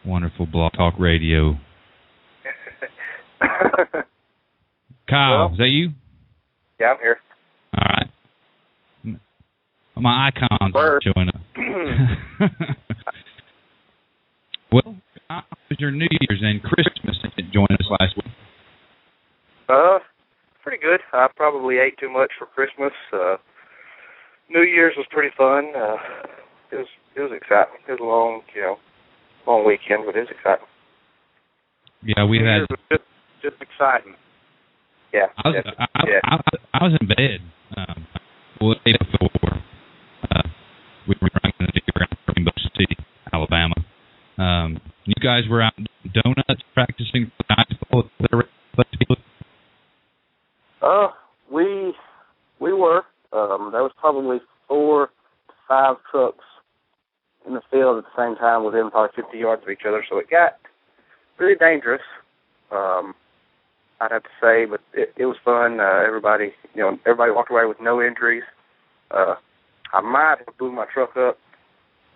Wonderful Blog Talk Radio. Kyle, is that you? Yeah, I'm here. All right. My icons are showing up. Well, how was your New Year's and Christmas that didn't join us last week? Pretty good. I probably ate too much for Christmas. New Year's was pretty fun. It was exciting. It was a long weekend, but it was exciting. Yeah, we had. New Year's was just exciting. Yeah. I was in bed. Well, 8:04. We were running around Rainbow City, Alabama. You guys were out in donuts practicing for the ice bowl. We were. There was probably 4 to 5 trucks in the field at the same time, within probably 50 yards of each other. So it got really dangerous. I'd have to say, but it was fun. Everybody walked away with no injuries. I might have blew my truck up,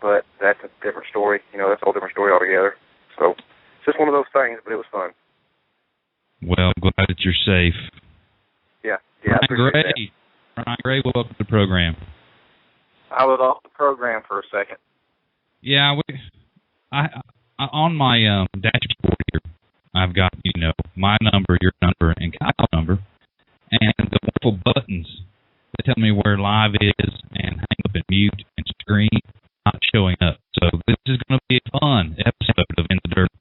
but that's a different story. That's a whole different story altogether. So it's just one of those things, but it was fun. Well, I'm glad that you're safe. Yeah. Ryan Gray, welcome to the program. I was off the program for a second. Yeah, I on my dashboard here, I've got my number, your number, and Kyle's number, and the wonderful buttons that tell me where live is and hang up and mute and screen not showing up. So this is going to be a fun episode of In the Dirt.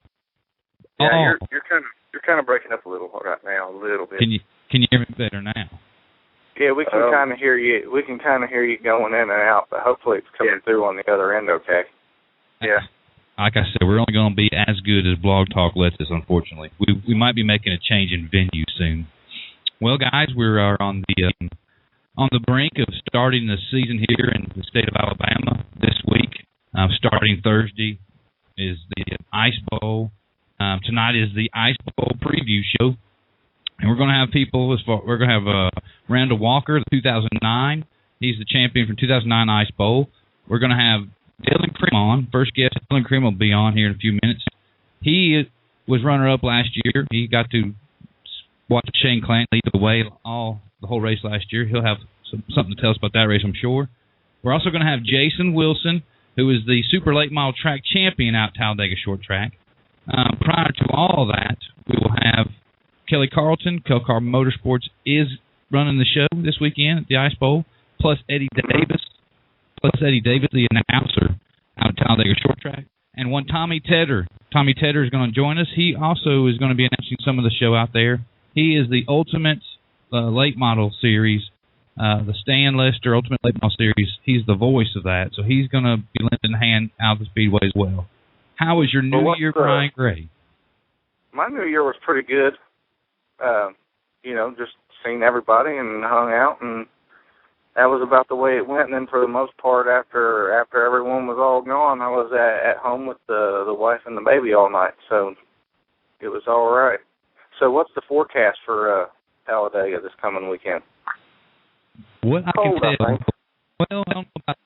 Yeah, you're kind of breaking up a little right now, a little bit. Can you hear me better now? Yeah, we can kind of hear you. We can kind of hear you going in and out, but hopefully it's coming through on the other end. Okay. Yeah. Like I said, we're only going to be as good as Blog Talk lets us, unfortunately. We might be making a change in venue soon. Well, guys, we are on the brink of starting the season here in the state of Alabama this week. Starting Thursday is the Ice Bowl. Tonight is the Ice Bowl preview show. And we're going to have people. We're going to have Randall Walker, the 2009. He's the champion from 2009 Ice Bowl. We're going to have Dillon Crim on. First guest, Dillon Crim will be on here in a few minutes. He was runner-up last year. He got to watch Shane Clant lead the way the whole race last year. He'll have something to tell us about that race, I'm sure. We're also going to have Jason Wilson, who is the super late model track champion out at Talladega Short Track. Prior to all that, we will have Kelley Carlton. Car Motorsports is running the show this weekend at the Ice Bowl, plus Eddie Davis, the announcer out at Talladega Short Track, and one Tommy Tedder. Tommy Tedder is going to join us. He also is going to be announcing some of the show out there. He is the Ultimate Late Model Series, the Stan Lester Ultimate Late Model Series. He's the voice of that, so he's going to be lending a hand out of the Speedway as well. How was your New Year, Brian Gray? My New Year was pretty good. Just seen everybody and hung out, and that was about the way it went. And then for the most part, after everyone was all gone, I was at home with the wife and the baby all night, so it was all right. So what's the forecast for Talladega this coming weekend? What I can tell, well, I don't know about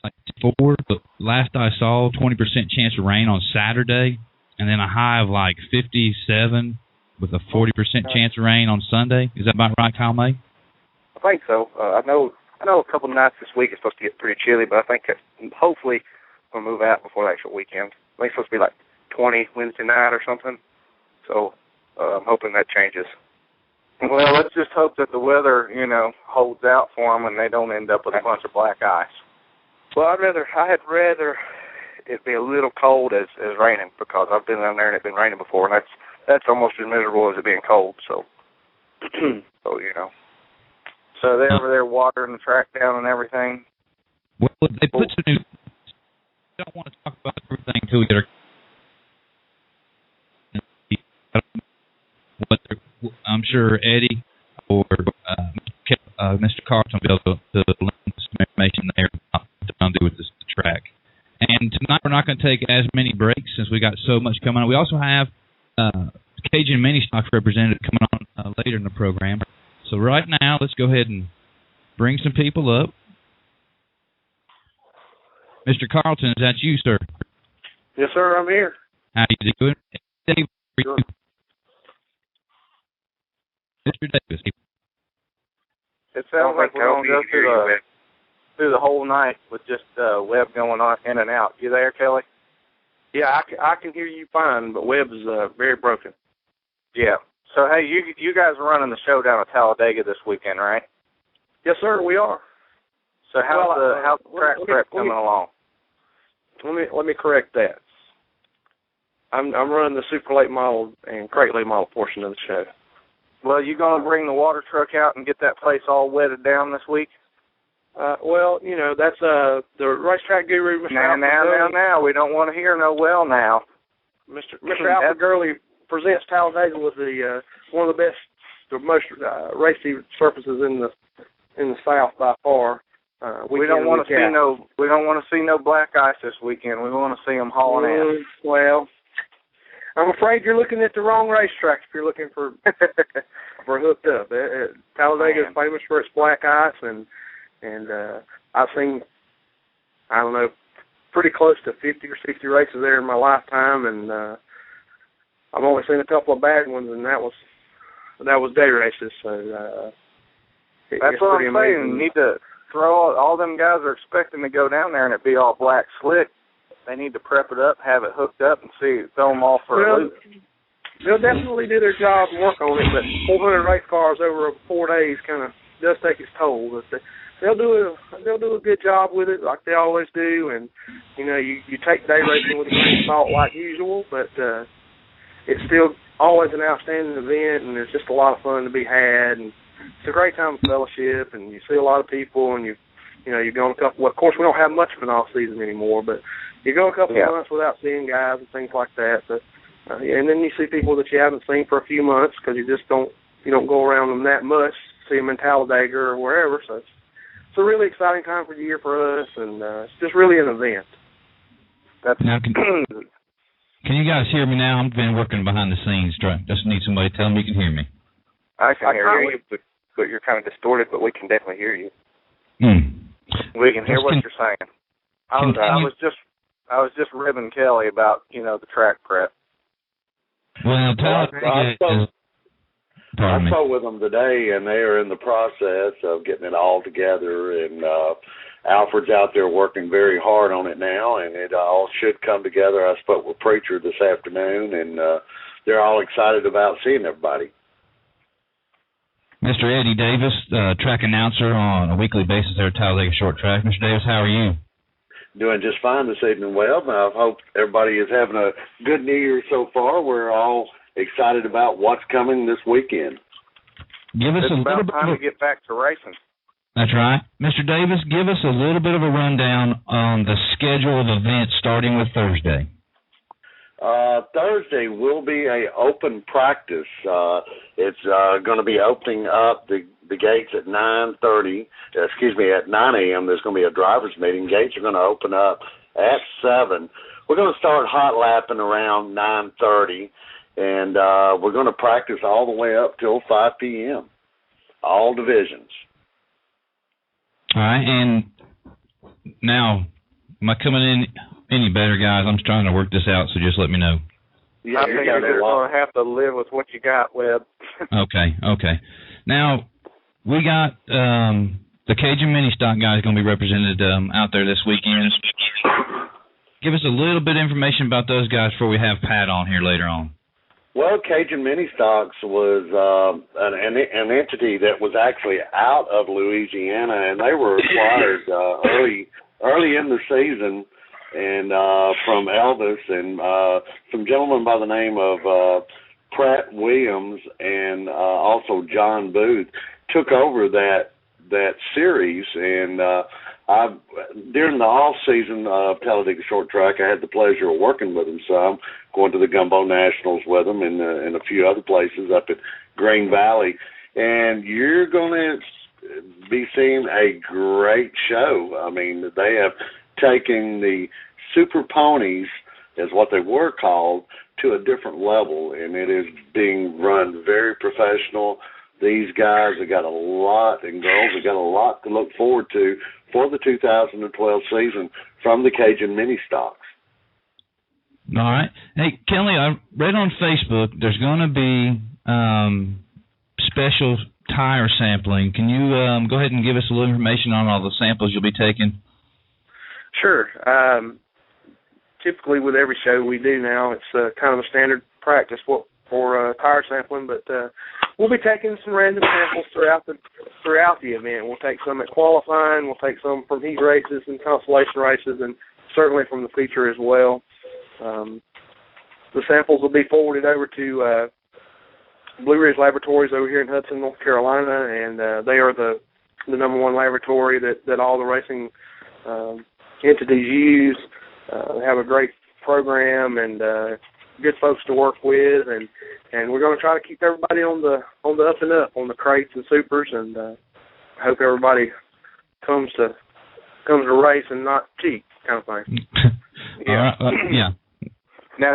like 4, but last I saw, 20% chance of rain on Saturday, and then a high of like 57 with a 40% chance of rain on Sunday. Is that about right, Kyle May? I think so. I know a couple of nights this week is supposed to get pretty chilly, but I think hopefully we'll move out before the actual weekend. I think it's supposed to be like 20 Wednesday night or something. So I'm hoping that changes. Well, let's just hope that the weather, holds out for them and they don't end up with a bunch of black ice. Well, I'd rather it be a little cold as raining, because I've been down there and it's been raining before, and that's almost as miserable as it being cold. So, So they're over there watering the track down and everything. Well, they put some new. I don't want to talk about everything until we get our. I'm sure Eddie or Mr. Carlton will be able to lend some information there about what to do with the track. And tonight we're not going to take as many breaks since we got so much coming on. We also have Cajun Mini Stocks representative coming on later in the program. So right now, let's go ahead and bring some people up. Mr. Carlton, is that you, sir? Yes, sir, I'm here. How you doing? Dave, Sure. Mr. Davis. It sounds like we're going to go through the whole night with just Webb going on in and out. You there, Kelley? Yeah, I can hear you fine, but Webb's very broken. Yeah. So, hey, you guys are running the show down at Talladega this weekend, right? Yes, sir, we are. So how's the track prep coming along? Let me correct that. I'm running the super late model and crate late model portion of the show. Well, you going to bring the water truck out and get that place all wetted down this week? Well, you know, that's the racetrack guru, Mr. Now, we don't want to hear no well now. Mr. Alpha Gurley presents Talladega with the one of the best, the most racy surfaces in the South by far. We don't want to see no black ice this weekend. We want to see them hauling in. Well, I'm afraid you're looking at the wrong racetrack if you're looking for hooked up. Talladega is famous for its black ice, and I've seen, I don't know, pretty close to 50 or 60 races there in my lifetime, and I've only seen a couple of bad ones, and that was day races. So that's what I'm saying. You need to throw all them guys are expecting to go down there and it be all black slick. They need to prep it up, have it hooked up, and throw them all for a loop. They'll definitely do their job and work on it, but 400 race cars over 4 days kind of does take its toll. But they'll do a good job with it, like they always do. And you know, you take day racing with a grain of salt like usual, but it's still always an outstanding event, and there's just a lot of fun to be had. And it's a great time of fellowship, and you see a lot of people, and you're going a couple. Well, of course, we don't have much of an off season anymore, but you go a couple of months without seeing guys and things like that. But and then you see people that you haven't seen for a few months because you don't go around them that much. See them in Talladega or wherever. So it's a really exciting time for the year for us, and it's just really an event. Now, can you guys hear me now? I've been working behind the scenes. Just need somebody to tell me you can hear me. I can hear you, but you're kind of distorted, but we can definitely hear you. We can hear what you're saying. I was just ribbing Kelley about, the track prep. Well, I spoke with them today, and they are in the process of getting it all together, and Alfred's out there working very hard on it now, and it all should come together. I spoke with Preacher this afternoon, and they're all excited about seeing everybody. Mr. Eddie Davis, track announcer on a weekly basis there at Talladega Short Track. Mr. Davis, how are you? Doing just fine this evening, Webb. I hope everybody is having a good New Year so far. We're all excited about what's coming this weekend. It's about time to get back to racing. That's right. Mr. Davis, give us a little bit of a rundown on the schedule of events starting with Thursday. Thursday will be a open practice. It's going to be opening up the gates at 9:30. At 9 a.m. There's going to be a driver's meeting. Gates are going to open up at 7. We're going to start hot lapping around 9:30, and we're going to practice all the way up till 5 p.m. All divisions. All right, and now, am I coming in any better, guys? I'm trying to work this out, so just let me know. Yeah, I think you're going to have to live with what you got, Webb. Okay. Now, we got the Cajun Mini Stock guys going to be represented out there this weekend. Give us a little bit of information about those guys before we have Pat on here later on. Well, Cajun Mini Stocks was an entity that was actually out of Louisiana, and they were acquired early in the season, and from Elvis and some gentlemen by the name of Pratt Williams and also John Booth took over that series, and during the off season of Talladega Short Track, I had the pleasure of working with them some, going to the Gumbo Nationals with them and a few other places up at Green Valley, and you're going to be seeing a great show. I mean, they have taken the Super Ponies, as what they were called, to a different level, and it is being run very professional. These guys have got a lot, and girls have got a lot to look forward to for the 2012 season from the Cajun Mini Stocks. All right. Hey, Kelley, I read on Facebook there's going to be special tire sampling. Can you go ahead and give us a little information on all the samples you'll be taking? Sure. Typically with every show we do now, it's kind of a standard practice for tire sampling, but we'll be taking some random samples throughout the event. We'll take some at qualifying, we'll take some from heat races and consolation races, and certainly from the feature as well. The samples will be forwarded over to Blue Ridge Laboratories over here in Hudson, North Carolina, and they are the number one laboratory that all the racing entities use. They have a great program and good folks to work with, and we're going to try to keep everybody on the up and up on the crates and supers, and hope everybody comes to race and not cheat, kind of thing. Yeah. Yeah. Now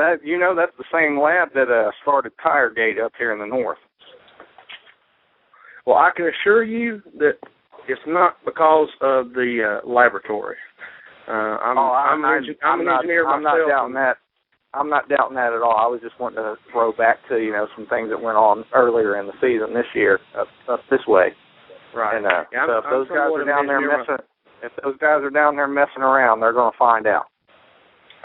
that's the same lab that started Tiregate up here in the north. Well, I can assure you that it's not because of the laboratory. I'm an engineer myself. I'm not doubting that. I'm not doubting that at all. I was just wanting to throw back to some things that went on earlier in the season this year up this way. Right. And so if those guys are down there messing around, they're going to find out.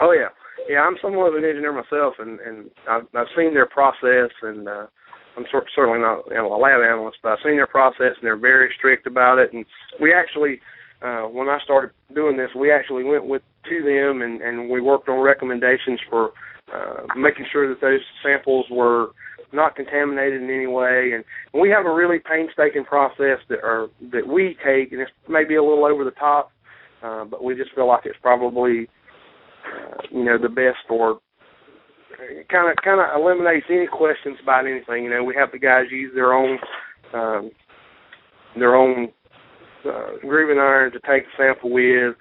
Oh yeah, yeah. I'm somewhat of an engineer myself, and I've seen their process, and I'm certainly not a lab analyst, but I've seen their process, and they're very strict about it. And we actually, when I started doing this, we actually went to them, and we worked on recommendations for making sure that those samples were not contaminated in any way. And we have a really painstaking process that we take, and it's maybe a little over the top, but we just feel like it's probably the best for kind of eliminates any questions about anything. We have the guys use their own grooving iron to take the sample with.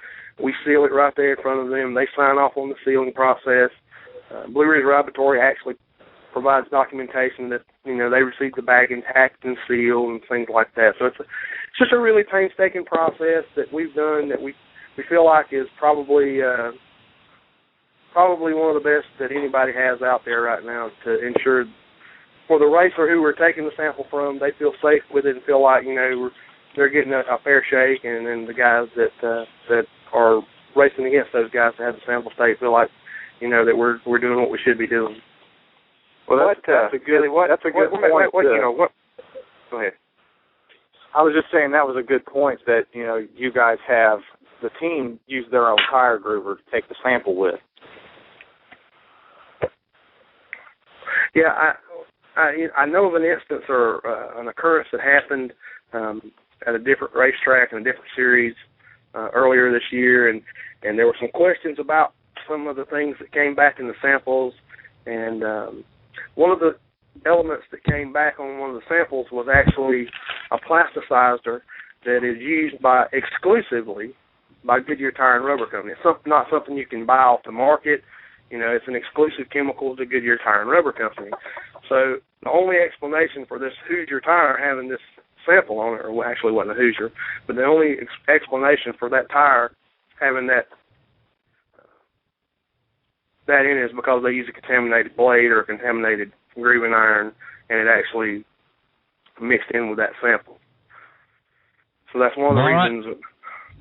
We seal it right there in front of them. They sign off on the sealing process. Blue Ridge Laboratory actually provides documentation that they received the bag intact and sealed and things like that. So it's just a really painstaking process that we've done that we feel like is probably one of the best that anybody has out there right now to ensure for the racer who we're taking the sample from, they feel safe with it and feel like they're getting a fair shake, and then the guys that are racing against those guys that have the sample state feel like that we're doing what we should be doing. Well, that's a good point. Go ahead. I was just saying that was a good point that you guys have the team use their own tire groover to take the sample with. Yeah, I know of an instance or an occurrence that happened at a different racetrack in a different series earlier this year, and there were some questions about some of the things that came back in the samples, and one of the elements that came back on one of the samples was actually a plasticizer that is used exclusively by Goodyear Tire and Rubber Company. It's not something you can buy off the market. It's an exclusive chemical to Goodyear Tire and Rubber Company. So the only explanation for this Hoosier tire having this sample on it, or actually wasn't a Hoosier, but the only explanation for that tire having that in is because they use a contaminated blade or a contaminated grooving iron, and it actually mixed in with that sample. So that's one of the reasons that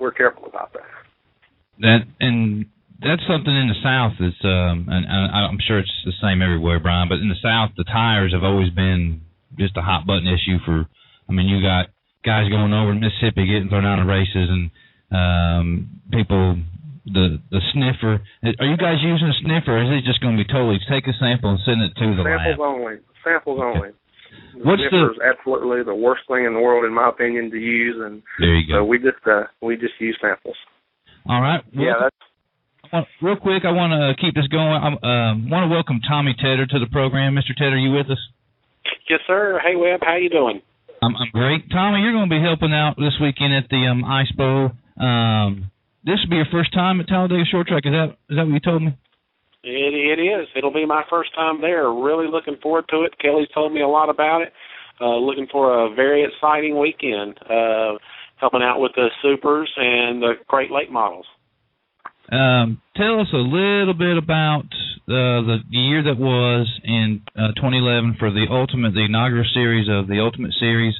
we're careful about that. That's something in the South that's, and I'm sure it's the same everywhere, Brian, but in the South, the tires have always been just a hot-button issue for, you got guys going over to Mississippi getting thrown out of races, and people, the sniffer. Are you guys using a sniffer, or is it just going to be totally take a sample and send it to the lab? Samples only. What's sniffer is absolutely the worst thing in the world, in my opinion, to use, and there you go. So we just use samples. All right. Yeah, real quick, I want to keep this going. I want to welcome Tommy Tedder to the program. Mr. Tedder, you with us? Yes, sir. Hey, Webb, how you doing? I'm great. Tommy, you're going to be helping out this weekend at the Ice Bowl. This will be your first time at Talladega Short Track. Is that what you told me? It is. It'll be my first time there. Really looking forward to it. Kelley's told me a lot about it. Looking for a very exciting weekend, helping out with the supers and the Great Lake models. Tell us a little bit about the year that was in 2011 for the inaugural series of the Ultimate Series,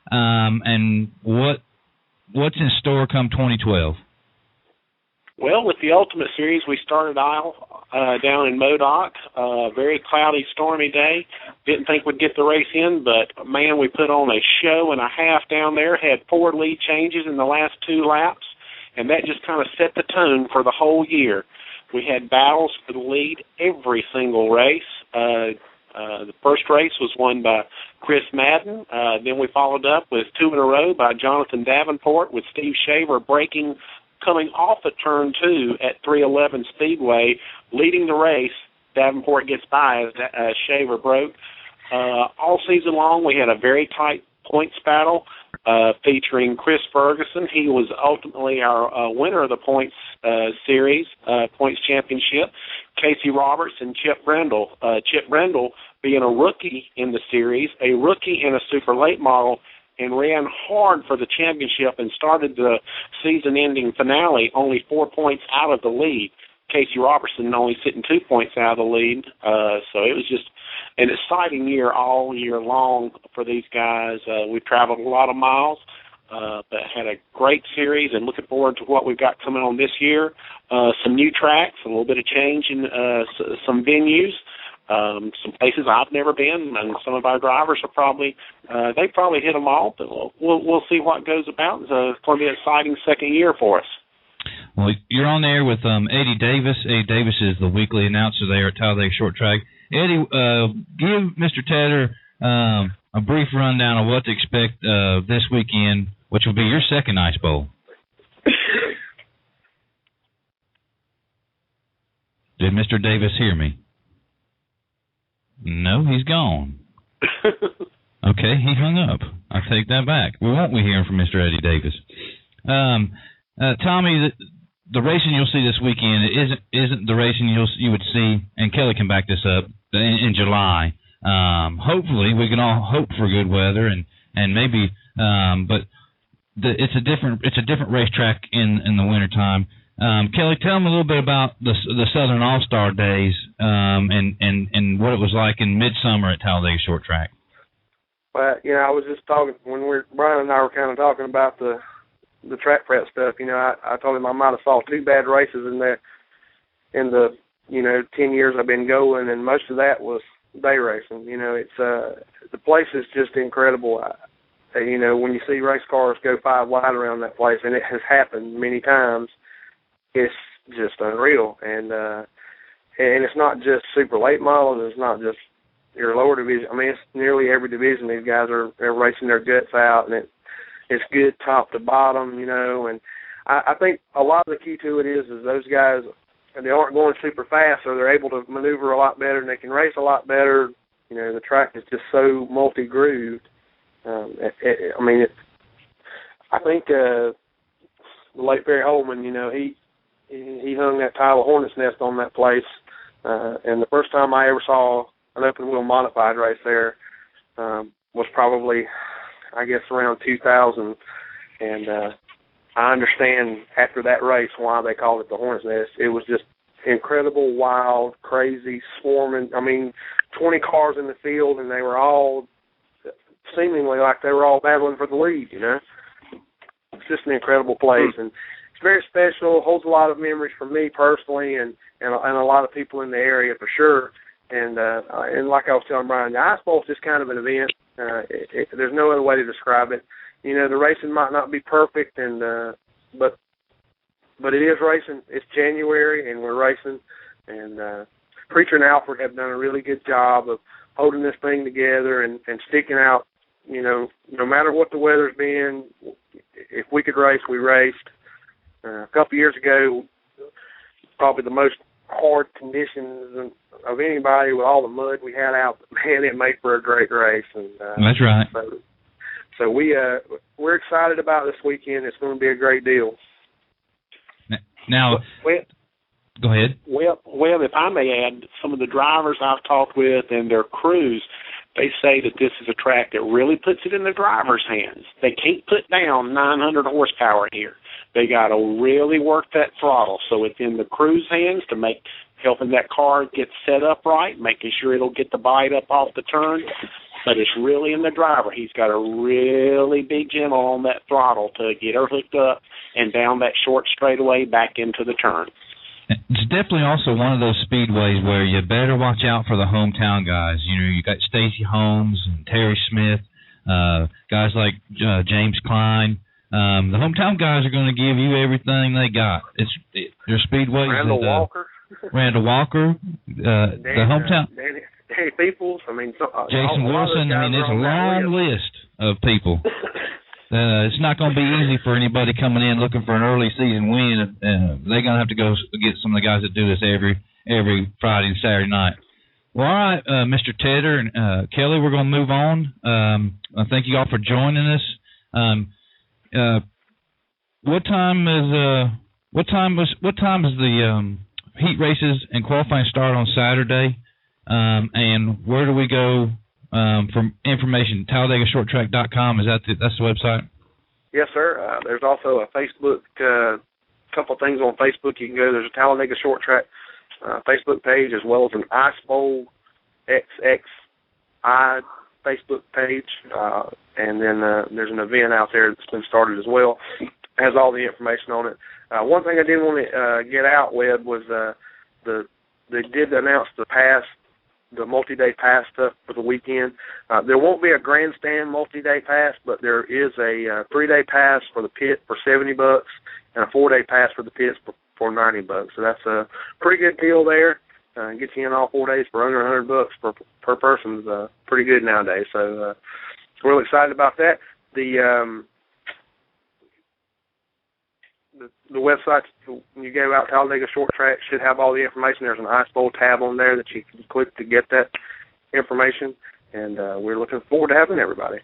and what's in store come 2012? Well, with the Ultimate Series, we started out down in Modoc, a very cloudy, stormy day. Didn't think we'd get the race in, but, man, we put on a show and a half down there, had 4 lead changes in the last 2 laps, and that just kind of set the tone for the whole year. We had battles for the lead every single race. The first race was won by Chris Madden. Then we followed up with 2 in a row by Jonathan Davenport, with Steve Shaver coming off at turn 2 at 311 Speedway, leading the race. Davenport gets by as Shaver broke. All season long, we had a very tight points battle featuring Chris Ferguson. He was ultimately our winner of the points series, points championship. Casey Roberts and Chip Randall. Chip Randall being a rookie in the series, a rookie in a super late model, and ran hard for the championship and started the season-ending finale only 4 points out of the lead. Casey Robertson only sitting 2 points out of the lead. So it was just an exciting year all year long for these guys. We traveled a lot of miles, but had a great series, and looking forward to what we've got coming on this year. Some new tracks, a little bit of change in some venues. Some places I've never been, and some of our drivers are probably hit them all, but we'll see what goes about. It's going to be an exciting second year for us. Well, you're on there with Eddie Davis. Eddie Davis is the weekly announcer there at Talladega Short Track. Eddie, give Mr. Tedder a brief rundown of what to expect this weekend, which will be your second Ice Bowl. Did Mr. Davis hear me? No, he's gone. Okay, he hung up. I take that back. We won't be hearing from Mr. Eddie Davis. Tommy, the racing you'll see this weekend isn't the racing you would see, and Kelley can back this up, in July. Hopefully, we can all hope for good weather and maybe, but it's a different racetrack in the wintertime. Kelley, tell me a little bit about the Southern All-Star Days and what it was like in midsummer at Talladega Short Track. Well, I was just talking when Brian and I were kind of talking about the track prep stuff. I told him I might have saw 2 bad races in the 10 years I've been going, and most of that was day racing. It's the place is just incredible. When you see race cars go 5 wide around that place, and it has happened many times, it's just unreal. And it's not just super late models. It's not just your lower division. I mean, it's nearly every division. These guys are racing their guts out, and it's good top to bottom, And I think a lot of the key to it is those guys, they aren't going super fast, so they're able to maneuver a lot better, and they can race a lot better. The track is just so multi-grooved. I think the late Barry Holman, he hung that tile of hornet's nest on that place. And the first time I ever saw an open-wheel modified race there was probably, I guess, around 2000. And I understand after that race why they called it the hornet's nest. It was just incredible, wild, crazy, swarming. 20 cars in the field, and they were all seemingly like they were all battling for the lead, It's just an incredible place. And it's very special, holds a lot of memories for me personally and a lot of people in the area for sure. And like I was telling Brian, the Ice Bowl is just kind of an event. There's no other way to describe it. The racing might not be perfect, but it is racing. It's January, and we're racing. And Preacher and Alfred have done a really good job of holding this thing together and sticking out. No matter what the weather's been, if we could race, we raced. A couple years ago, probably the most hard conditions of anybody with all the mud we had out. Man, it made for a great race. And that's right. So we're excited about this weekend. It's going to be a great deal. Now, go ahead. Well, if I may add, some of the drivers I've talked with and their crews, they say that this is a track that really puts it in the driver's hands. They can't put down 900 horsepower here, They got to really work that throttle, so it's in the crew's hands to helping that car get set up right, making sure it'll get the bite up off the turn. But it's really in the driver. He's got to really be gentle on that throttle to get her hooked up and down that short straightaway back into the turn. It's definitely also one of those speedways where you better watch out for the hometown guys. You know, you got Stacy Holmes and Terry Smith, guys like James Klein. The hometown guys are going to give you everything they got. They're speedways. Randall Walker. Randall Walker. The hometown. Danny Peoples. I mean, Jason Wilson. I mean, it's a long list of people. It's not going to be easy for anybody coming in looking for an early season win. They're going to have to go get some of the guys that do this every Friday and Saturday night. Well, all right, Mr. Tedder and Kelley, we're going to move on. Thank you all for joining us. What time is the heat races and qualifying start on Saturday? And where do we go for information? TalladegaShortTrack.com, that's the website? Yes, sir. There's also a Facebook, couple of things on Facebook. You can go. There's a Talladega Short Track Facebook page, as well as an Ice Bowl XXI Facebook page, and then there's an event out there that's been started as well. It has all the information on it. One thing I did want to get out, Webb, was they did announce the multi-day pass stuff for the weekend. There won't be a grandstand multi-day pass, but there is a 3-day pass for the pit for $70 and a 4-day pass for the pits for $90. So that's a pretty good deal there. Gets you in all 4 days for under $100 per person. Is pretty good nowadays. So we're really excited about that. The website, when you go out, Talladega Short Track, should have all the information. There's an Ice Bowl tab on there that you can click to get that information, and we're looking forward to having everybody.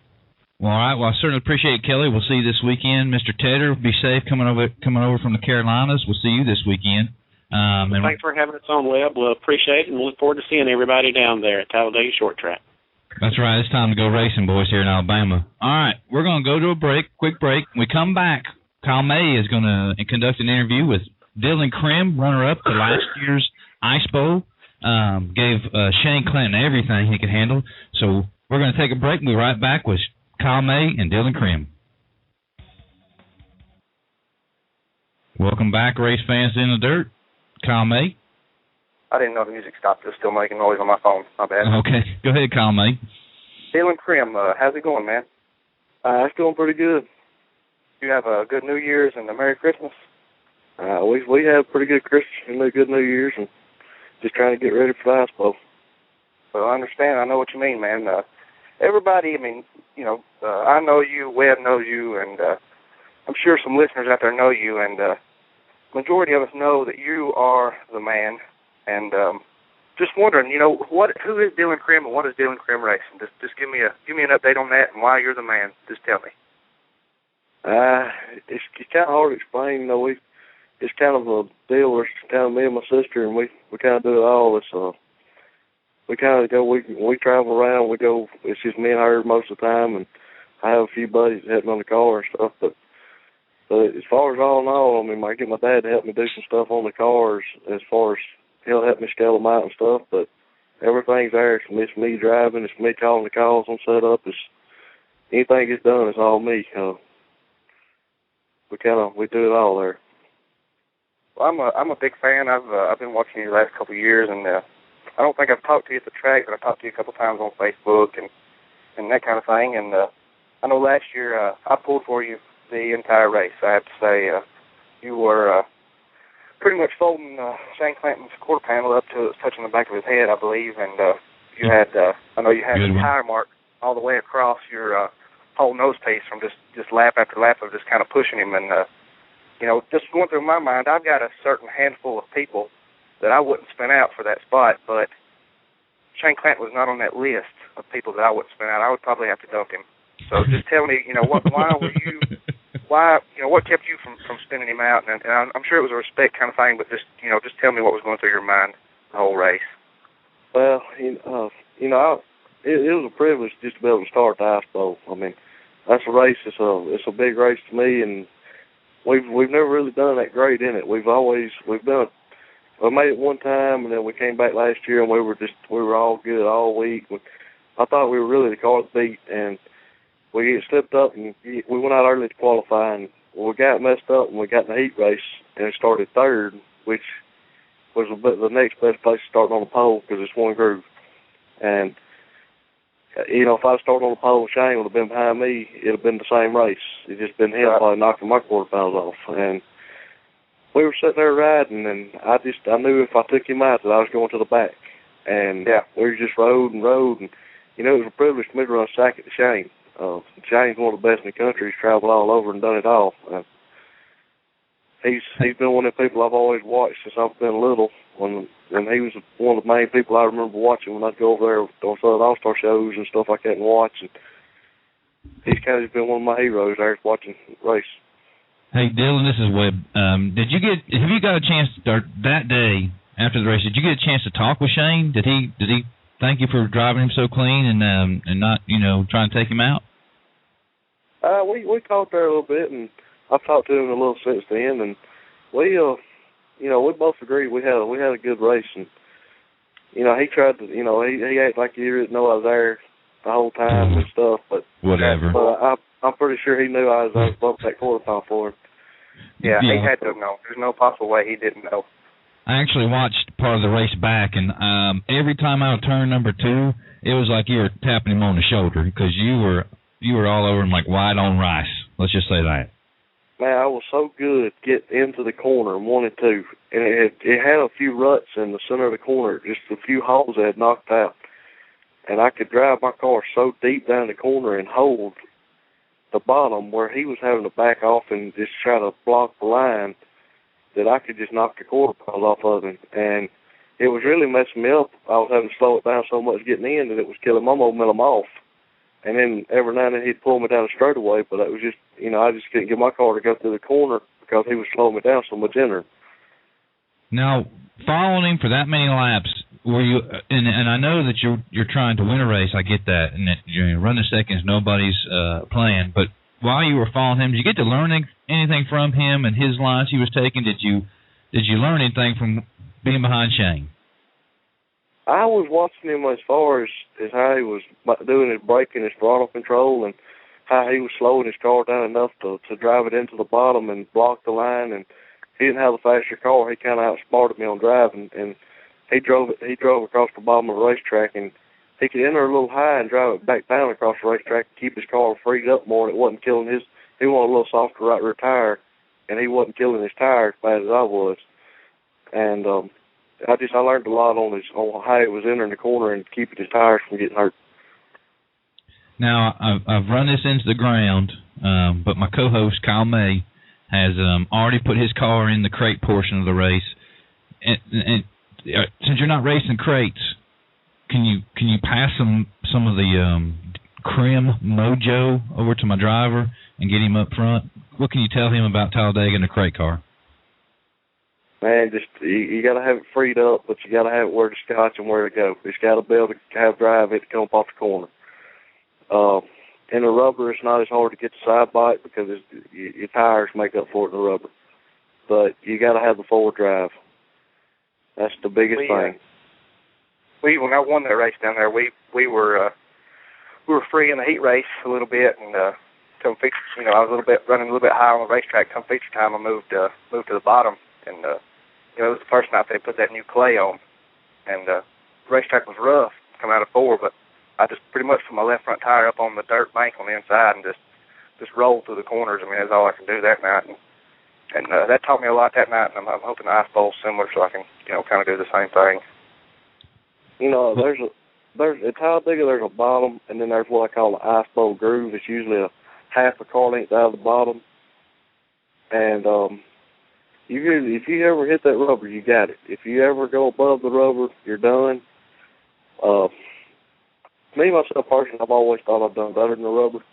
Well, all right. Well, I certainly appreciate it, Kelley. We'll see you this weekend. Mr. Tedder, be safe coming over from the Carolinas. We'll see you this weekend. Thanks for having us on, Webb. We'll appreciate it, and look forward to seeing everybody down there at Talladega Short Track. That's right. It's time to go racing, boys, here in Alabama. All right. We're going to go to a quick break. When we come back, Kyle May is going to conduct an interview with Dillon Crim, runner-up to last year's Ice Bowl. Gave Shane Clinton everything he could handle. So we're going to take a break and we'll be right back with Kyle May and Dillon Crim. Welcome back, race fans in the dirt. Kyle May. I didn't know the music stopped. It was still making noise on my phone. My bad. Okay. Go ahead, Kyle May. Dillon Crim, how's it going, man? It's going pretty good. You have a good New Year's and a Merry Christmas? We have pretty good Christmas and a good New Year's, and just trying to get ready for the Ice Bowl. Well, I understand. I know what you mean, man. Everybody, I mean, I know you, Webb knows you, and I'm sure some listeners out there know you, and majority of us know that you are the man. And just wondering, who is Dillon Crim and what is Dillon Crim Racing? Just give me an update on that and why you're the man. Just tell me. It's kind of hard to explain. It's kind of a deal where it's kind of me and my sister, and we kind of do it all. It's we kind of go. We travel around. We go. It's just me and her most of the time, and I have a few buddies that help me on the car and stuff. But as far as all in all, I mean, I get my dad to help me do some stuff on the cars. As far as he'll help me scale them out and stuff, but everything's there. It's me driving. It's me calling the calls on setup. It's anything gets done. It's all me. We do it all there. Well, I'm a big fan. I've been watching you the last couple of years, and I don't think I've talked to you at the track, but I've talked to you a couple of times on Facebook and that kind of thing. And I know last year I pulled for you the entire race. I have to say you were pretty much folding Shane Clanton's quarter panel up to touching the back of his head, I believe. And you had I know you had a tire mark all the way across your whole nose piece from just lap after lap of just kind of pushing him. And just going through my mind, I've got a certain handful of people that I wouldn't spin out for that spot, but Shane Clanton was not on that list of people that I wouldn't spin out. I would probably have to dump him. So just tell me, what kept you from spinning him out? And I'm sure it was a respect kind of thing, but just tell me what was going through your mind the whole race. Well, it was a privilege just to be able to start the Ice Bowl. I mean, that's a race. It's a big race to me, and we've never really done that great in it. We made it one time, and then we came back last year, and we were all good all week. I thought we were really the car to beat, and we slipped up, and we went out early to qualify, and we got messed up, and we got in the heat race, and it started third, which was the next best place to start on the pole because it's one groove. And, if I'd started on the pole, Shane would have been behind me. It would have been the same race. It just been him probably knocking my quarter pounds off. And we were sitting there riding, and I knew if I took him out that I was going to the back. And we just rode, and it was a privilege for me to run second to Shane. Shane's one of the best in the country. He's traveled all over and done it all. He's been one of the people I've always watched since I've been little. And he was one of the main people I remember watching when I'd go over there on some All-Star shows and stuff like that and watch. And he's kind of been one of my heroes there watching race. Hey, Dillon, this is Webb. Have you got a chance that day after the race? Did you get a chance to talk with Shane? Did he thank you for driving him so clean and not trying to take him out? We talked there a little bit, and I've talked to him a little since then, and we both agreed we had a good race, and he tried to he acted like he didn't know I was there the whole time and stuff, but whatever. But I'm pretty sure he knew I was above that quarter pound for him. Yeah, he had to know. There's no possible way he didn't know. I actually watched part of the race back, and every time I would turn number 2, it was like you were tapping him on the shoulder because you were all over him like white on rice. Let's just say that. Man, I was so good getting into the corner, 1 and 2, and it had a few ruts in the center of the corner, just a few holes that had knocked out, and I could drive my car so deep down the corner and hold the bottom where he was having to back off and just try to block the line that I could just knock the quarter pounds off of him, and it was really messing me up. I was having to slow it down so much getting in that it was killing my momentum off. And then every now and then he'd pull me down the straightaway, but it was just, I just couldn't get my car to go through the corner because he was slowing me down so much in there. Now, following him for that many laps, were you? And I know that you're trying to win a race. I get that, and that running second is nobody's plan. But while you were following him, did you get to learn anything from him and his lines he was taking? Did you learn anything from being behind Shane? I was watching him as far as how he was doing his braking, his throttle control, and how he was slowing his car down enough to drive it into the bottom and block the line. And he didn't have the faster car. He kind of outsmarted me on driving, and he drove across the bottom of the racetrack, and he could enter a little high and drive it back down across the racetrack and keep his car freed up more. And it wasn't killing his. He wanted a little softer right rear tire, and he wasn't killing his tire as bad as I was. And I learned a lot on how he was entering the corner and keeping his tires from getting hurt. Now, I've run this into the ground, but my co-host, Kyle May, has already put his car in the crate portion of the race. And since you're not racing crates, can you pass some of the Crim mojo over to my driver and get him up front? What can you tell him about Talladega and the crate car? Man, just you got to have it freed up, but you got to have it where to scotch and where to go. It's got to be able to have drive it to come up off the corner. In the rubber, it's not as hard to get the side bite because your tires make up for it in the rubber. But you got to have the forward drive. That's the biggest thing. When I won that race down there, we were free in the heat race a little bit, and come feature, I was running a little bit high on the racetrack. Come feature time, I moved to the bottom, and it was the first night they put that new clay on, and the racetrack was rough coming out of 4, but I just pretty much put my left front tire up on the dirt bank on the inside and just rolled through the corners. I mean, that's all I could do that night, and that taught me a lot that night, and I'm hoping the ice bowl's similar so I can, kind of do the same thing. There's at Talladega, there's a bottom, and then there's what I call the ice bowl groove. It's usually a half a car length out of the bottom, and if you ever hit that rubber, you got it. If you ever go above the rubber, you're done. Me, myself, personally, I've always thought I've done better than the rubber.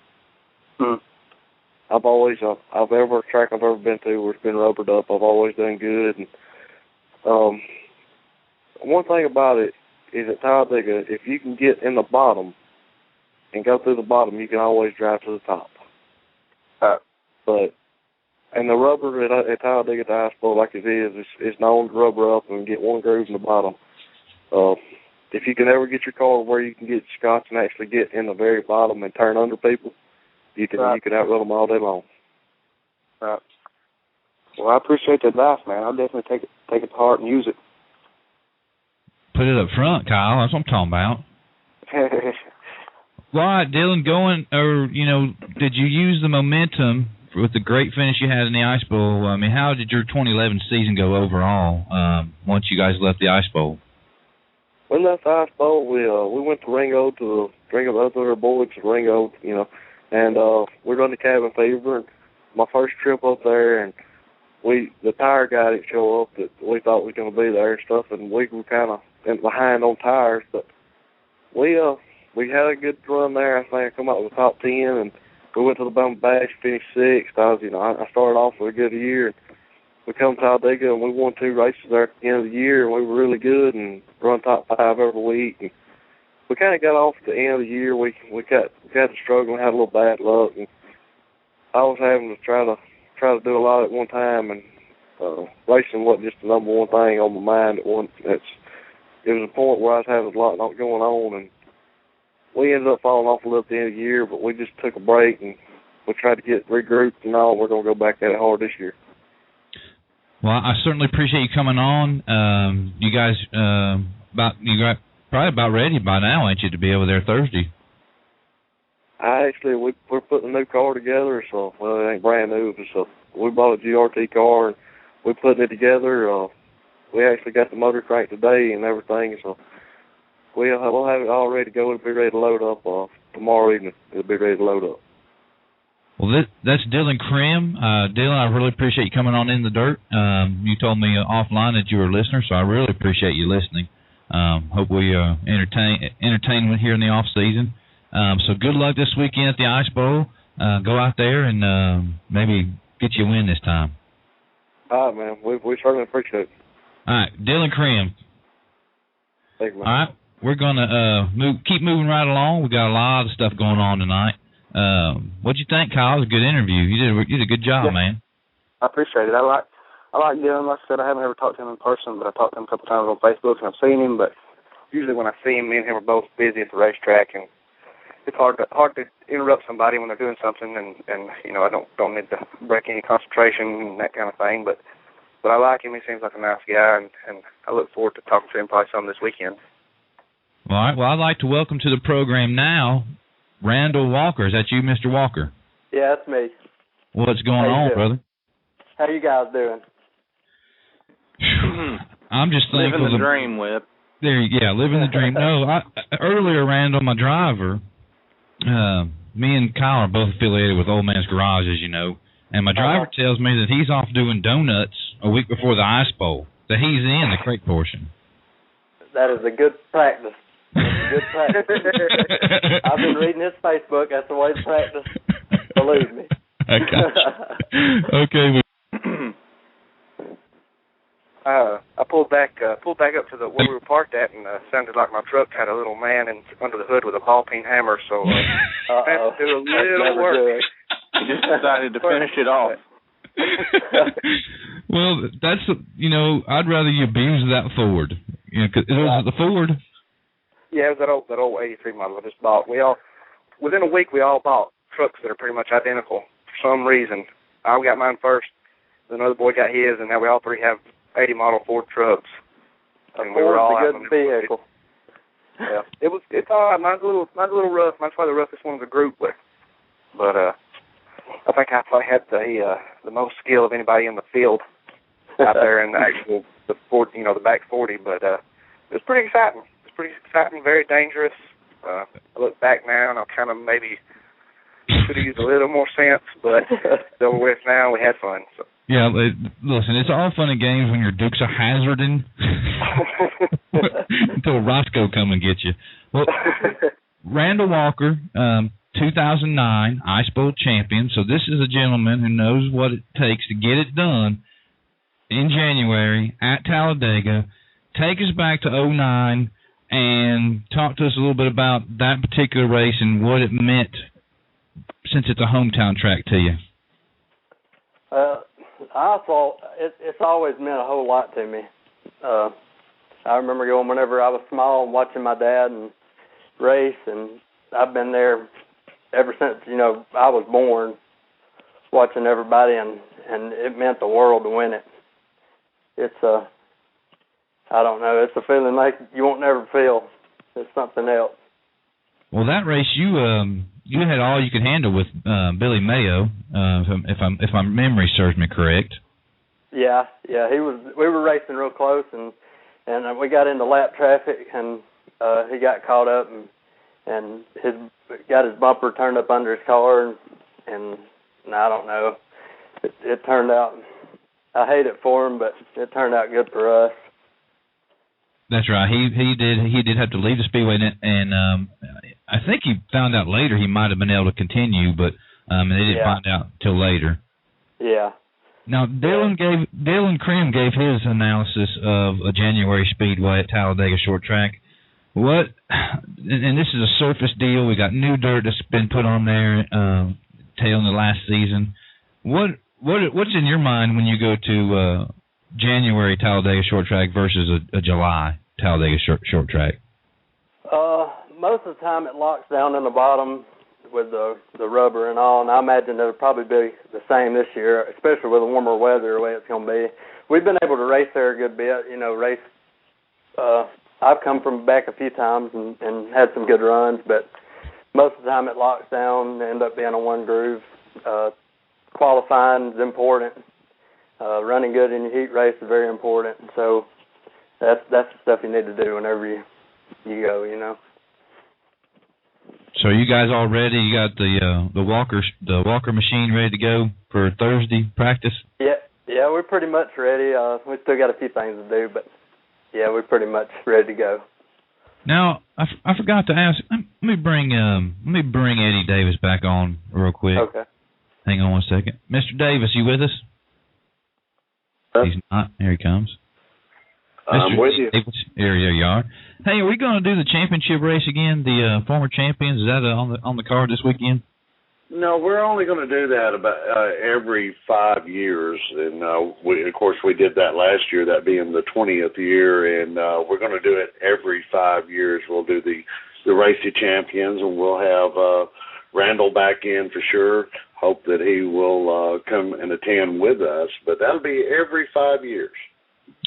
Every track I've ever been to where it's been rubbered up, I've always done good. And one thing about it is at Talladega, if you can get in the bottom and go through the bottom, you can always drive to the top. But And the rubber at Talladega the Ice Bowl, like it is known to rubber up and get one groove in the bottom. If you can ever get your car where you can get scotch and actually get in the very bottom and turn under people, you can outrun them all day long. Right. Well, I appreciate the advice, man. I'll definitely take it to heart and use it. Put it up front, Kyle. That's what I'm talking about. All right, Dillon, did you use the momentum with the great finish you had in the Ice Bowl? I mean, how did your 2011 season go overall once you guys left the Ice Bowl? We left the Ice Bowl. We went to Ringo to drink up with our boys at Ringo, and we run the cabin fever. And my first trip up there, and the tire guy didn't show up that we thought was going to be there and stuff, and we were kind of behind on tires, but we had a good run there. I think I come out with the top 10, and we went to the Bama Bash, finished 6th. I started off with a good year. And we come to Talladega, and we won 2 races there at the end of the year, and we were really good and run top 5 every week. And we kind of got off at the end of the year. We got to struggle and had a little bad luck, and I was having to try to do a lot at one time, and racing wasn't just the number one thing on my mind at once. It was a point where I was having a lot going on, and we ended up falling off a little at the end of the year, but we just took a break, and we tried to get regrouped and all. We're going to go back at it hard this year. Well, I certainly appreciate you coming on. You guys probably about ready by now, ain't you, to be over there Thursday? We're putting a new car together, so it ain't brand new, so we bought a GRT car, and we're putting it together. We actually got the motor cranked today and everything, so we'll have it all ready to go. It'll be ready to load up tomorrow evening. It'll be ready to load up. Well, that's Dillon Crim. Dillon, I really appreciate you coming on In the Dirt. You told me offline that you were a listener, so I really appreciate you listening. Hope we entertain here in the off season. So good luck this weekend at the Ice Bowl. Go out there and maybe get you a win this time. All right, man. We certainly appreciate it. All right, Dillon Crim. Thank you, man. All right, we're going to keep moving right along. We got a lot of stuff going on tonight. What'd you think, Kyle? It was a good interview. You did a good job, man. I appreciate it. I like Dillon. Like I said, I haven't ever talked to him in person, but I talked to him a couple times on Facebook, and I've seen him. But usually when I see him, me and him are both busy at the racetrack, and it's hard to interrupt somebody when they're doing something, and I don't need to break any concentration and that kind of thing. But I like him. He seems like a nice guy, and I look forward to talking to him probably some this weekend. All right. Well, I'd like to welcome to the program now Randall Walker. Is that you, Mr. Walker? Yeah, that's me. What's going on, brother? How you guys doing? I'm just thinking living the dream, Webb. Living the dream. No, earlier, Randall, my driver, me and Kyle are both affiliated with Old Man's Garage, as you know, and my driver tells me that he's off doing donuts a week before the Ice Bowl, that he's in the crate portion. That is a good practice. Good practice. I've been reading his Facebook. That's the way to practice. Believe me. I got you. Okay. I pulled back up to where we were parked at, and sounded like my truck had a little man under the hood with a ball peen hammer. So I had to do a little work. You just decided to finish it off. Well, that's I'd rather you abuse that Ford. Was it the Ford? Yeah, it was that old 83 model I just bought. Within a week, we all bought trucks that are pretty much identical for some reason. I got mine first, then another boy got his, and now we all three have 80 model Ford trucks. And we were all a good vehicle. Yeah, it's all right. Mine's a little rough. Mine's probably the roughest one of the group, but I think I probably had the most skill of anybody in the field out there in the Ford, the back 40. But it was pretty exciting. Very dangerous. I look back now, and I kind of maybe should have used a little more sense, but it's over with now. We had fun. So. Yeah, listen, it's all fun and games when your Dukes are hazarding until Roscoe come and get you. Well, Randall Walker, 2009 Ice Bowl champion. So this is a gentleman who knows what it takes to get it done in January at Talladega. Take us back to 2009 and talk to us a little bit about that particular race and what it meant since it's a hometown track to you. it's always meant a whole lot to me. I remember going whenever I was small and watching my dad and race, and I've been there ever since, I was born, watching everybody, and it meant the world to win it. It's I don't know, it's a feeling like you won't never feel. It's something else. Well, that race you had all you could handle with Billy Mayo, if my memory serves me correct. Yeah, we were racing real close, and we got into lap traffic, and he got caught up, and got his bumper turned up under his car, and I don't know. It turned out, I hate it for him, but it turned out good for us. That's right. He did have to leave the speedway, and I think he found out later he might have been able to continue, but they didn't find out till later. Yeah. Now, Dillon Crim gave his analysis of a January speedway at Talladega Short Track. What? And this is a surface deal. We got new dirt that's been put on there, tailing the last season. What's in your mind when you go to January Talladega Short Track versus a July Talladega Short Track? Most of the time it locks down in the bottom with the rubber and all, and I imagine it'll probably be the same this year, especially with the warmer weather the way it's going to be. We've been able to race there a good bit, I've come from back a few times and had some good runs, but most of the time it locks down and end up being a one groove. Qualifying is important. Running good in your heat race is very important. So that's the stuff you need to do whenever you go, So you guys all ready? You got the Walker machine ready to go for Thursday practice? Yeah, we're pretty much ready. We still got a few things to do, but yeah, we're pretty much ready to go. Now I forgot to ask. Let me bring Eddie Davis back on real quick. Okay. Hang on one second, Mr. Davis, you with us? He's not. Here he comes. I'm with you. There you are. Hey, are we going to do the championship race again? The former champions, is that on the card this weekend? No, we're only going to do that about every 5 years, and of course we did that last year, that being the 20th year, and we're going to do it every 5 years. We'll do the race of champions, and we'll have Randall back in for sure. Hope that he will come and attend with us, but that'll be every 5 years.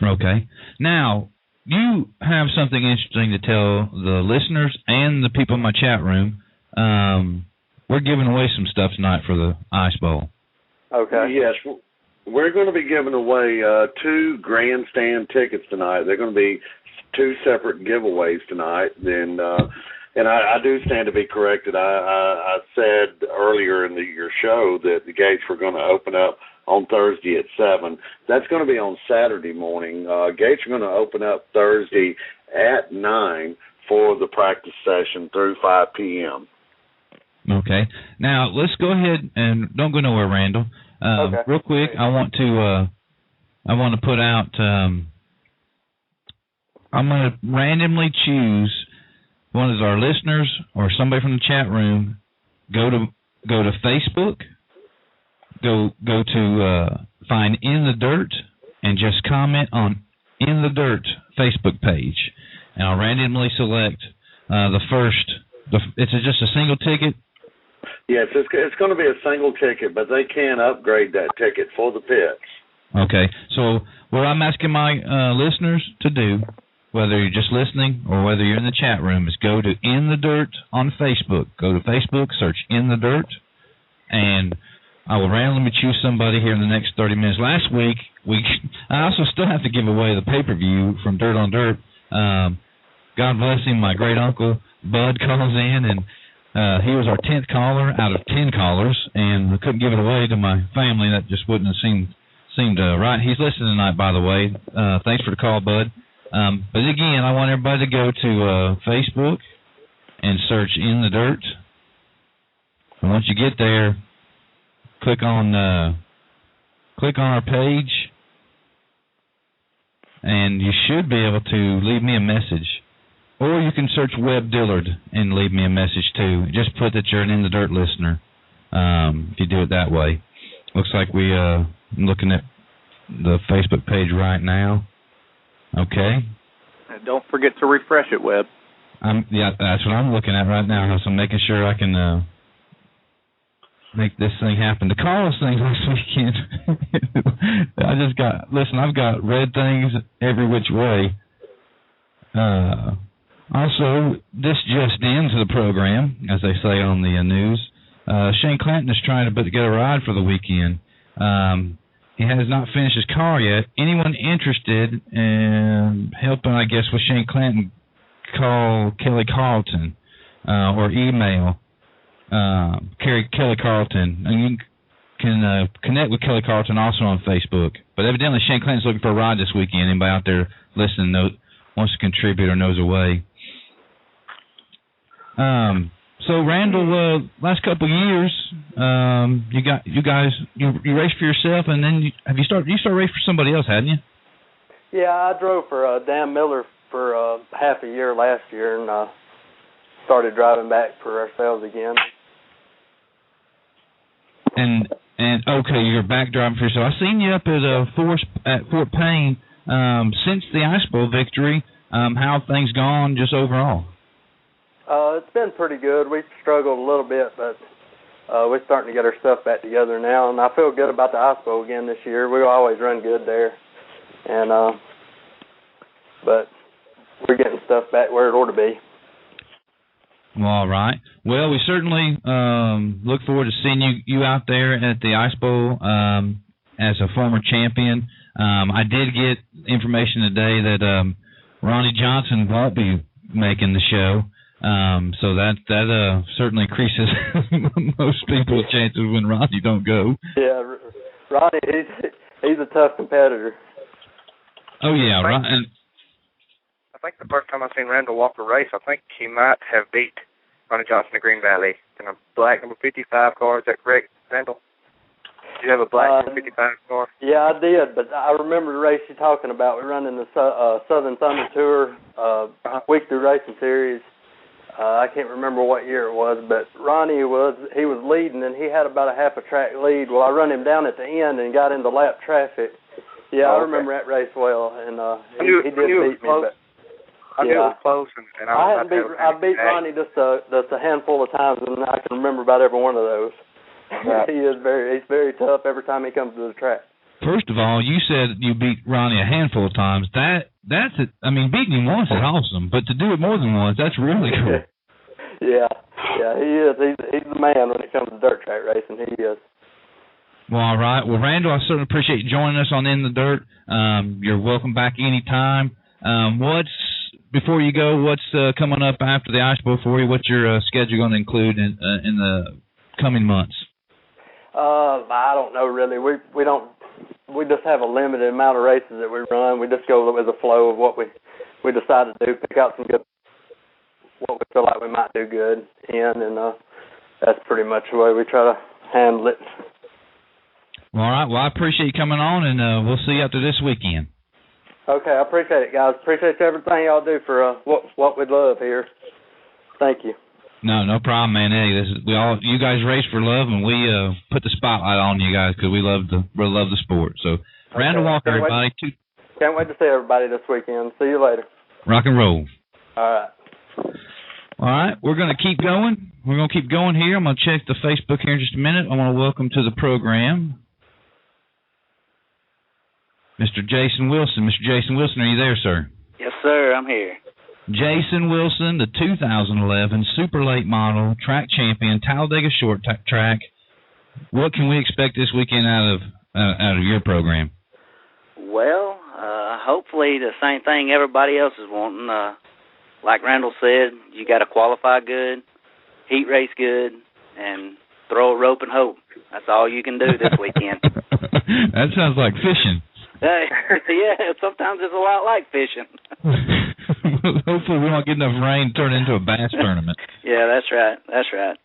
Okay. Now, you have something interesting to tell the listeners and the people in my chat room. We're giving away some stuff tonight for the Ice Bowl. Okay. Yes, we're going to be giving away 2 grandstand tickets tonight. They're going to be 2 separate giveaways tonight. And I do stand to be corrected. I said earlier in your show that the gates were going to open up on Thursday at 7. That's going to be on Saturday morning. Gates are going to open up Thursday at 9 for the practice session through 5 p.m. Okay. Now, let's go ahead and don't go nowhere, Randall. Okay. Real quick, I want to put out, I'm going to randomly choose one of our listeners or somebody from the chat room. Go to Facebook, go to find In the Dirt, and just comment on In the Dirt Facebook page. And I'll randomly select the first. It's just a single ticket. Yes, it's going to be a single ticket, but they can upgrade that ticket for the pits. Okay, so what I'm asking my listeners to do, whether you're just listening or whether you're in the chat room, is go to In the Dirt on Facebook. Go to Facebook, search In the Dirt, and I will randomly choose somebody here in the next 30 minutes. Last week, I also still have to give away the pay-per-view from Dirt on Dirt. God bless him, my great-uncle Bud calls in, and he was our 10th caller out of 10 callers, and I couldn't give it away to my family. That just wouldn't have seemed right. He's listening tonight, by the way. Thanks for the call, Bud. But again, I want everybody to go to Facebook and search In the Dirt. And once you get there, click on our page, and you should be able to leave me a message. Or you can search Webb Dillard and leave me a message too. Just put that you're an In the Dirt listener. If you do it that way, looks like I'm looking at the Facebook page right now. Okay. And don't forget to refresh it, Webb. Yeah, that's what I'm looking at right now. So I'm making sure I can make this thing happen. The Carlos thing last weekend, I've got red things every which way. Also, this just ends the program, as they say on the news. Shane Clanton is trying to get a ride for the weekend. He has not finished his car yet. Anyone interested in helping, I guess, with Shane Clanton, call Kelley Carlton or email Kelley Carlton. And you can connect with Kelley Carlton also on Facebook. But evidently Shane Clanton's looking for a ride this weekend. Anybody out there listening wants to contribute or knows a way. So Randall, last couple of years, you raced for yourself, and then you started racing for somebody else, hadn't you? Yeah, I drove for Dan Miller for half a year last year, and started driving back for ourselves again. And okay, you're back driving for yourself. I seen you up at Fort Payne since the Ice Bowl victory. How have things gone just overall? It's been pretty good. We've struggled a little bit, but we're starting to get our stuff back together now, and I feel good about the Ice Bowl again this year. We always run good there, and but we're getting stuff back where it ought to be. Well, all right. Well, we certainly look forward to seeing you out there at the Ice Bowl as a former champion. I did get information today that Ronnie Johnson won't be making the show. So that certainly increases most people's chances when Ronnie don't go. Yeah, Ronnie, he's a tough competitor. Oh yeah, Ronnie. I think the first time I seen Randall walk a race, I think he might have beat Ronnie Johnson at Green Valley in a black number 55 car. Is that correct, Randall? Did you have a black number 55 car? Yeah, I did, but I remember the race you're talking about. We run in the Southern Thunder Tour weekly racing series. I can't remember what year it was, but Ronnie was leading, and he had about a half a track lead. Well, I run him down at the end and got into lap traffic. Yeah, I remember that race well, and he did beat me. But I knew it was close, and I beat Ronnie just a handful of times, and I can remember about every one of those. Right. He's very tough every time he comes to the track. First of all, you said you beat Ronnie a handful of times. That's it. I mean, beating him once is awesome, but to do it more than once, that's really cool. Yeah, he is. He's the man when it comes to dirt track racing. He is. Well, all right. Well, Randall, I certainly appreciate you joining us on In the Dirt. You're welcome back anytime. Before you go, what's coming up after the Ice Bowl for you? What's your schedule going to include in the coming months? I don't know really. We just have a limited amount of races that we run. We just go with the flow of what we decide to do. Pick out what we feel like we might do good in, and that's pretty much the way we try to handle it. All right. Well, I appreciate you coming on, and we'll see you after this weekend. Okay, I appreciate it, guys. Appreciate everything y'all do for what we love here. Thank you. No problem, man. Hey, you guys race for love, and we put the spotlight on you guys because we love the sport. So, okay. Randall Walker, everybody. Can't wait to see everybody this weekend. See you later. Rock and roll. All right. All right, we're going to keep going. We're going to keep going here. I'm going to check the Facebook here in just a minute. I want to welcome to the program Mr. Jason Wilson. Mr. Jason Wilson, are you there, sir? Yes, sir. I'm here. Jason Wilson, the 2011 Super Late Model track champion, Talladega Short Track. What can we expect this weekend out of your program? Well, hopefully the same thing everybody else is wanting. Like Randall said, you got to qualify good, heat race good, and throw a rope and hope. That's all you can do this weekend. That sounds like fishing. Yeah, sometimes it's a lot like fishing. Hopefully we don't get enough rain to turn into a bass tournament. Yeah, that's right.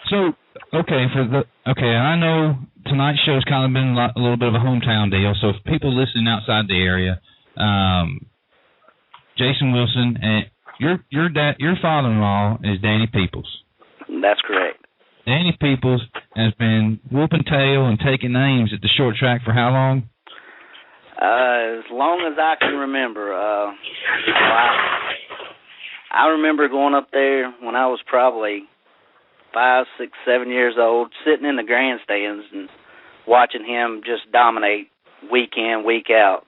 So, I know tonight's show's kind of been a little bit of a hometown deal. So, if people listening outside the area, Jason Wilson, and your father-in-law is Danny Peoples. That's correct. Danny Peoples has been whooping tail and taking names at the short track for how long? As long as I can remember. I remember going up there when I was probably 5, 6, 7 years old, sitting in the grandstands and watching him just dominate week in, week out.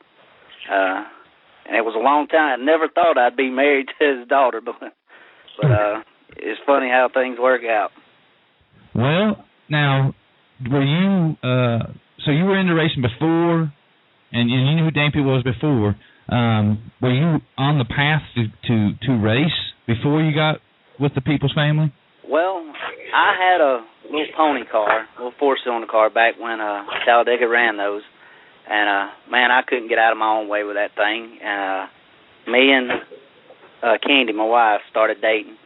And it was a long time. I never thought I'd be married to his daughter, but it's funny how things work out. Well, now, were you so you were into racing before, and you knew who Dane Pete was before. Were you on the path to race before you got with the People's family? Well, I had a little pony car, a little four-cylinder car back when Talladega ran those. And, man, I couldn't get out of my own way with that thing. And me and Candy, my wife, started dating.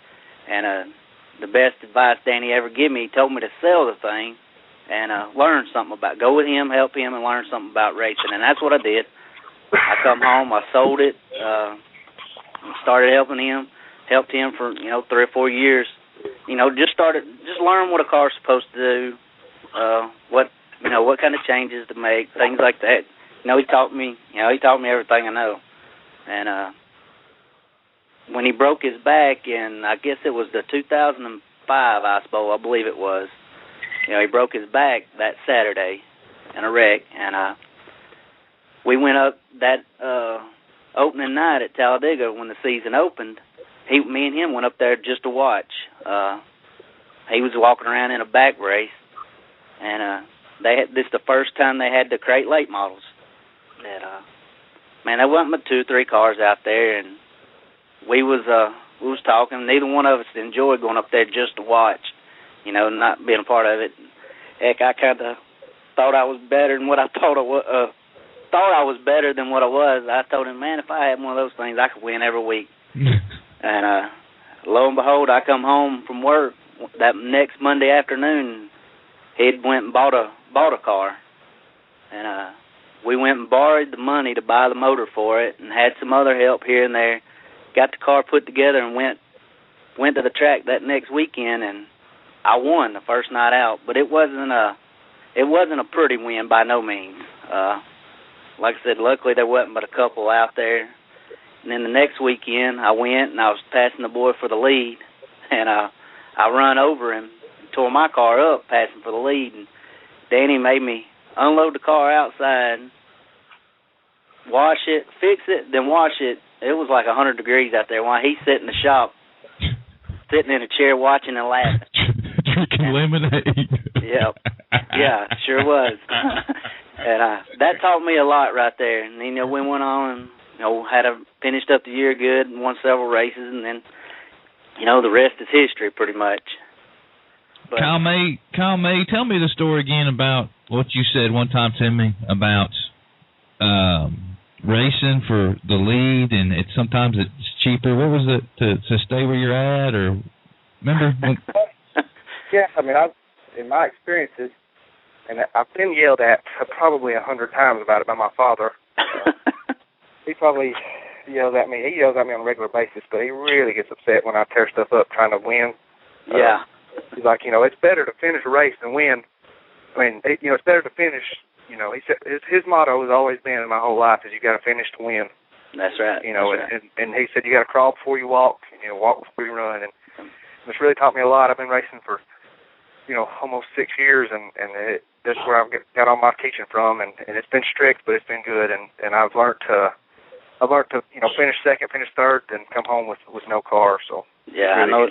And the best advice Danny ever gave me, he told me to sell the thing and learn something about, go with him, help him, and learn something about racing. And that's what I did. I come home, I sold it, started helping him, helped him for, 3 or 4 years. Just learn what a car's supposed to do, what kind of changes to make, things like that. He taught me everything I know. And when he broke his back in, I guess it was the 2005 I believe it was, he broke his back that Saturday in a wreck, and we went up that opening night at Talladega when the season opened. Me and him went up there just to watch. He was walking around in a back race, and this is the first time they had the crate late models. There wasn't but 2 or 3 cars out there, and we was talking. Neither one of us enjoyed going up there just to watch, not being a part of it. Heck, I kind of thought I was better than what I thought I was. Thought I was better than what I was. I told him, man, if I had one of those things, I could win every week. And lo and behold, I come home from work that next Monday afternoon. He'd went and bought a car, and we went and borrowed the money to buy the motor for it, and had some other help here and there. Got the car put together and went to the track that next weekend, and I won the first night out. But it wasn't a pretty win by no means. Like I said, luckily there wasn't but a couple out there. And then the next weekend, I went and I was passing the boy for the lead, and I run over him, tore my car up passing for the lead, and Danny made me unload the car outside, wash it, fix it, then wash it. It was like 100 degrees out there while he's sitting in the shop, sitting in a chair watching and laughing. Drinking lemonade. Yeah, sure was. And that taught me a lot right there. And, we went on and, finished up the year good and won several races, and then, the rest is history pretty much. But, Kyle May, tell me the story again about what you said one time to me about racing for the lead, and sometimes it's cheaper. What was it to stay where you're at, or remember? Yeah, in my experiences, and I've been yelled at probably 100 times about it by my father. He probably yells at me. He yells at me on a regular basis, but he really gets upset when I tear stuff up trying to win. Yeah. He's like, it's better to finish a race than win. It's better to finish. He said his motto has always been in my whole life is you got to finish to win. That's right. And he said you got to crawl before you walk. Walk before you run. And it's really taught me a lot. I've been racing for almost 6 years, and that's where I've got all my teaching from. And it's been strict, but it's been good. And I've learned to finish second, finish third, and come home with no car. So yeah, really, I know.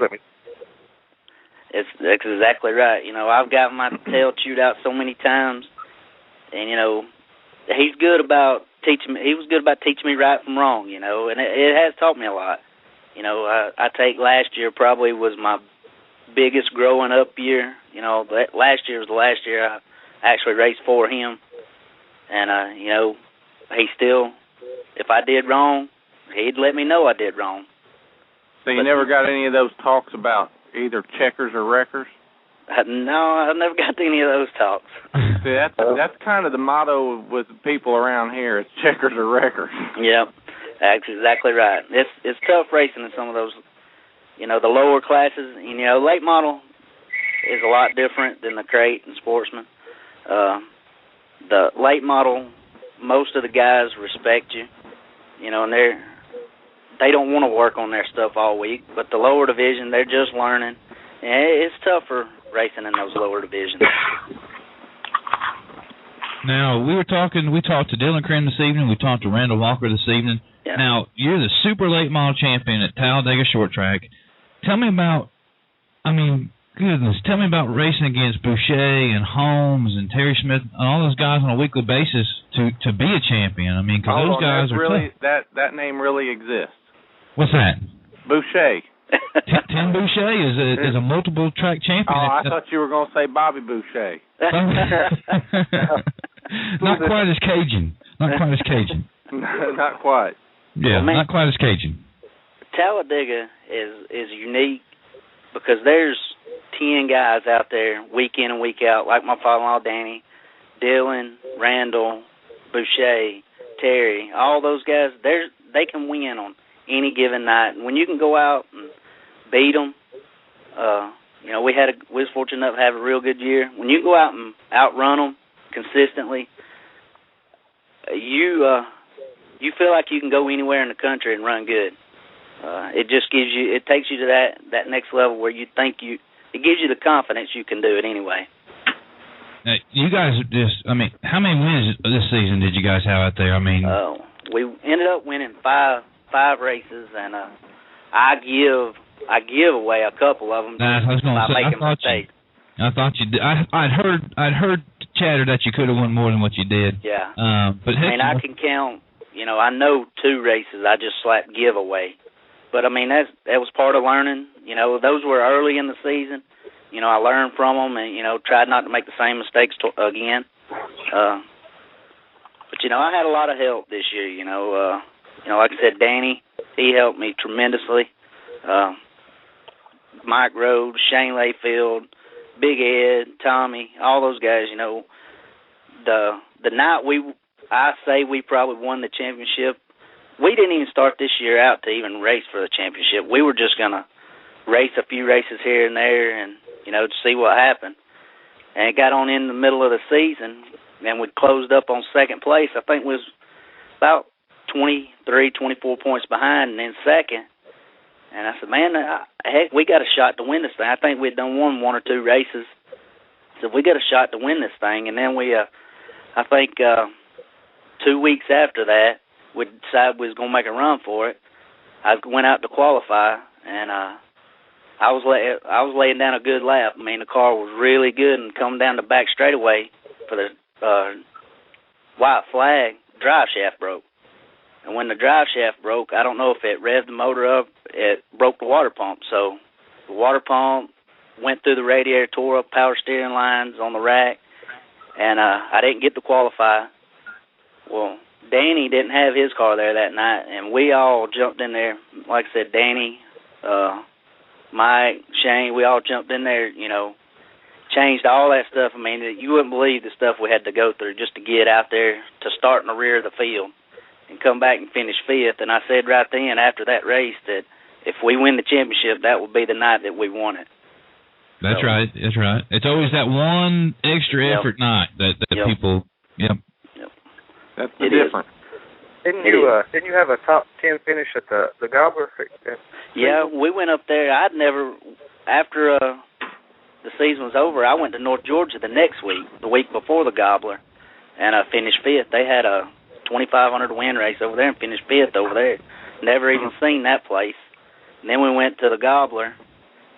That's exactly right. I've got my tail chewed out so many times, and he's good about teaching me. He was good about teaching me right from wrong. And it has taught me a lot. I take last year probably was my biggest growing up year. Last year was the last year I actually raced for him, and he still, if I did wrong, he'd let me know I did wrong. So you never got any of those talks about either checkers or wreckers? No, I've never got any of those talks. See, that's kind of the motto with people around here. It's checkers or wreckers. Yep, that's exactly right. It's tough racing in some of those, the lower classes. Late model is a lot different than the crate and sportsman. The late model most of the guys respect you, you know, and they don't want to work on their stuff all week. But the lower division, they're just learning. And it's tougher racing in those lower divisions. Now, we talked to Dillon Crim this evening. We talked to Randall Walker this evening. Yeah. Now, you're the super late model champion at Talladega Short Track. Tell me about, tell me about racing against Boucher and Holmes and Terry Smith and all those guys on a weekly basis to be a champion. I mean, because those guys are really tough. that name really exists. What's that? Boucher. Tim Boucher is a multiple track champion. Oh, I thought you were going to say Bobby Boucher. Not quite as Cajun. Not quite as Cajun. Not quite. Yeah, not quite as Cajun. Talladega is unique because there's 10 guys out there week in and week out, like my father-in-law Danny, Dillon, Randall, Boucher, Terry, all those guys. They can win on any given night. And when you can go out and beat them, you know, we was fortunate enough to have a real good year. When you go out and outrun them consistently, you feel like you can go anywhere in the country and run good. It takes you to that next level where you think it gives you the confidence you can do it anyway. Now, you guys how many wins this season did you guys have out there? We ended up winning five races, and I give away a couple of them by making mistakes. I thought you did. I'd heard chatter that you could have won more than what you did. Yeah. But I can count. You know, I know 2 races I just slapped giveaway. But I mean, that was part of learning. You know, those were early in the season. You know, I learned from them, and tried not to make the same mistakes again. But I had a lot of help this year. Like I said, Danny, he helped me tremendously. Mike Rhodes, Shane Layfield, Big Ed, Tommy, all those guys. The night we probably won the championship. We didn't even start this year out to even race for the championship. We were just gonna race a few races here and there, and to see what happened. And it got on in the middle of the season, and we closed up on second place. I think we was about 23, 24 points behind, and then second. And I said, man, heck, we got a shot to win this thing. I think we'd done won 1 or 2 races. So we got a shot to win this thing. And then we, I think 2 weeks after that, we decided we was going to make a run for it. I went out to qualify, and I was laying down a good lap. I mean, the car was really good, and coming down the back straightaway for the white flag, drive shaft broke. And when the drive shaft broke, I don't know if it revved the motor up, it broke the water pump. So the water pump went through the radiator, tore up power steering lines on the rack, and I didn't get to qualify. Well, Danny didn't have his car there that night, and we all jumped in there. Like I said, Danny, Mike, Shane, we all jumped in there, changed all that stuff. I mean, you wouldn't believe the stuff we had to go through just to get out there to start in the rear of the field and come back and finish 5th. And I said right then after that race that if we win the championship, that will be the night that we won it. That's right. That's right. It's always that one extra effort night that people. Yep. That's the difference. Didn't you have a top 10 finish at the Gobbler? Yeah, we went up there. After the season was over, I went to North Georgia the next week, the week before the Gobbler, and I finished 5th. They had a 2,500 win race over there and finished 5th over there. Never even seen that place. And then we went to the Gobbler,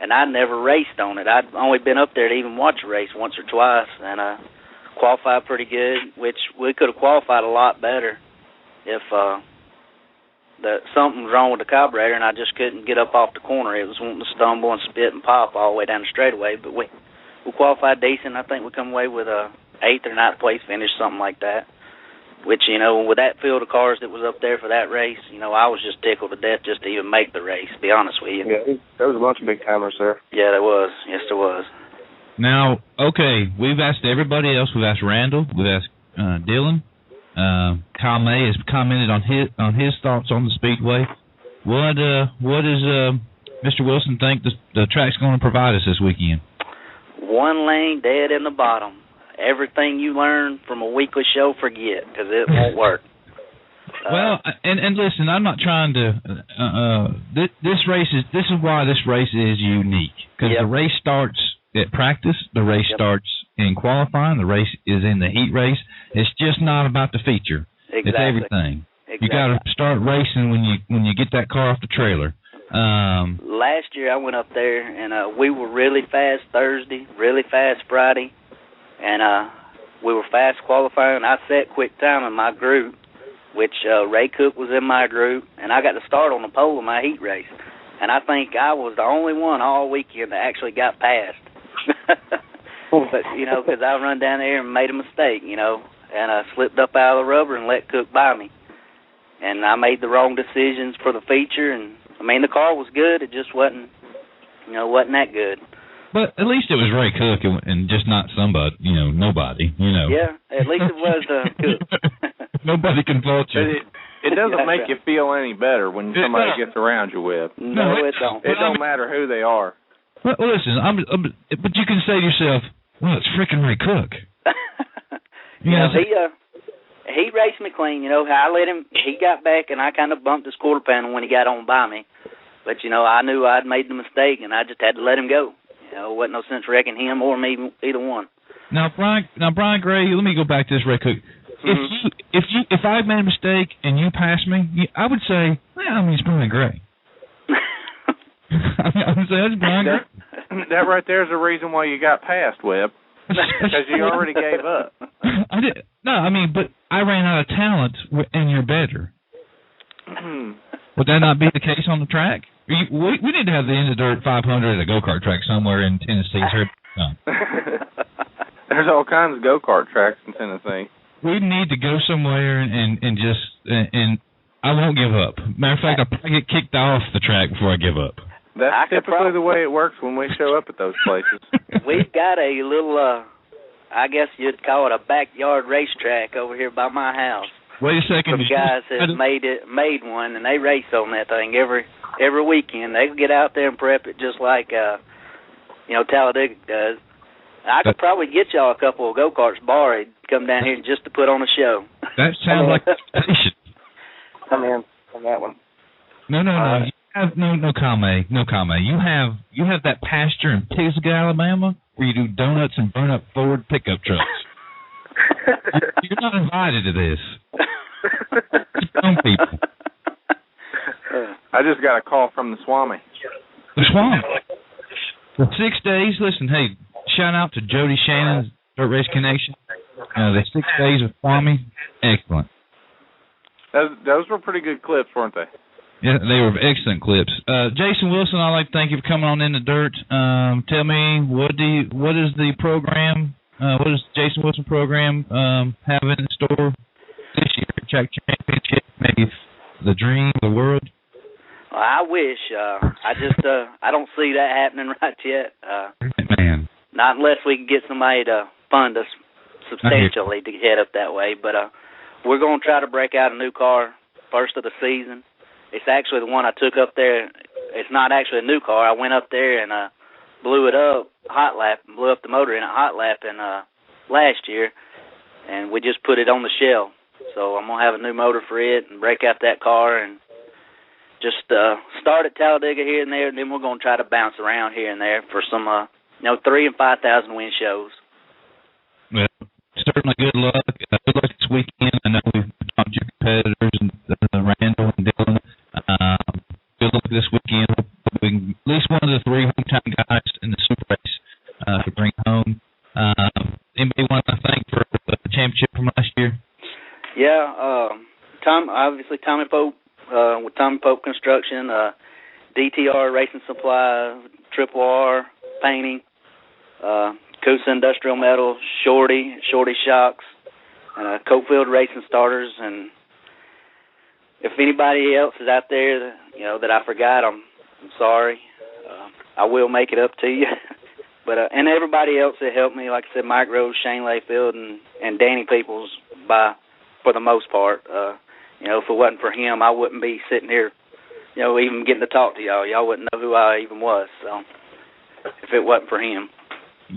and I'd never raced on it. I'd only been up there to even watch a race once or twice, and qualified pretty good, which we could have qualified a lot better if something was wrong with the carburetor and I just couldn't get up off the corner. It was wanting to stumble and spit and pop all the way down the straightaway, but we qualified decent. I think we come away with a 8th or 9th place finish, something like that, which, with that field of cars that was up there for that race, I was just tickled to death just to even make the race, to be honest with you. Yeah, there was a bunch of big timers there. Yeah, there was. Yes, there was. Now, okay, we've asked everybody else. We've asked Randall. We've asked Dillon. Kyle May has commented on his thoughts on the Speedway. What does Mr. Wilson think the track's going to provide us this weekend? 1 lane dead in the bottom. everything you learn from a weekly show, forget, because it won't work. Well, and listen, I'm not trying to. This is why this race is unique, because the race starts at practice, the race starts in qualifying, the race is in the heat race. It's just not about the feature. Exactly. It's everything. Exactly. You got to start racing when you get that car off the trailer. Last year I went up there and we were really fast Thursday, really fast Friday, and we were fast qualifying. I set quick time in my group, which Ray Cook was in my group, and I got to start on the pole in my heat race. And I think I was the only one all weekend that actually got passed. But, because I run down there and made a mistake, and I slipped up out of the rubber and let Cook by me. And I made the wrong decisions for the feature, and, the car was good. It just wasn't that good. But at least it was Ray Cook and just not somebody, nobody, Yeah, at least it was Cook. Nobody can fault you. It doesn't make you feel any better when somebody gets around you with. No, it don't. It don't matter who they are. Well, listen, but you can say to yourself, well, it's freaking Ray Cook. He raced me clean, I let him, he got back, and I kind of bumped his quarter panel when he got on by me. But, I knew I'd made the mistake, and I just had to let him go. Wasn't no sense wrecking him or me, either one. Now, Brian Gray, let me go back to this Ray Cook. If I made a mistake and you passed me, I would say, it's Brian Gray. I would say, that's Brian Gray. That right there is the reason why you got passed, Webb. Because you already gave up. I did. No, but I ran out of talent, and you're better. Would that not be the case on the track? We need to have the End of Dirt 500 at a go-kart track somewhere in Tennessee. There's all kinds of go-kart tracks in Tennessee. We need to go somewhere and I won't give up. Matter of fact, I'll probably get kicked off the track before I give up. That's typically the way it works when we show up at those places. We've got a little, I guess you'd call it a backyard racetrack over here by my house. Wait a second. Some guys have made one, and they race on that thing every weekend. They get out there and prep it just like, Talladega does. I could probably get y'all a couple of go-karts borrowed, come down here just to put on a show. That sounds like a station. Come in on that one. No. You have no comment. You have that pasture in Pisgah, Alabama, where you do donuts and burn up Ford pickup trucks. You're not invited to this. Young people. I just got a call from the Swami. The Swami. For 6 days. Listen, hey, shout out to Jody Shannon's Dirt Race Connection. The 6 days of Swami, excellent. Those were pretty good clips, weren't they? Yeah, they were excellent clips. Jason Wilson, I'd like to thank you for coming on In the Dirt. Tell me, what is the program? What does the Jason Wilson program have in store this year? Track Championship, maybe the dream, the world. Well, I wish. I don't see that happening right yet. Man. Not unless we can get somebody to fund us substantially to head up that way. But we're going to try to break out a new car first of the season. It's actually the one I took up there. It's not actually a new car. I went up there and blew it up, blew up the motor in a hot lap last year, and we just put it on the shelf. So I'm going to have a new motor for it and break out that car and just start at Talladega here and there, and then we're going to try to bounce around here and there for some 3,000 and 5,000 win shows. Well, certainly good luck. Good luck this weekend. I know we've talked to your competitors, and Randall and Dillon. Good luck this weekend. Hopefully at least one of the three hometown guys in the super race to bring home. Anybody want to thank for the championship from last year? Yeah, Tommy Pope with Tommy Pope Construction, DTR Racing Supply, Triple R Painting, Coosa Industrial Metals, Shorty Shocks, and Cofield Racing Starters. And if anybody else is out there that I forgot, I'm sorry. I will make it up to you. But and everybody else that helped me, like I said, Mike Rose, Shane Layfield, and Danny Peoples, for the most part. If it wasn't for him, I wouldn't be sitting here, even getting to talk to y'all. Y'all wouldn't know who I even was. So if it wasn't for him.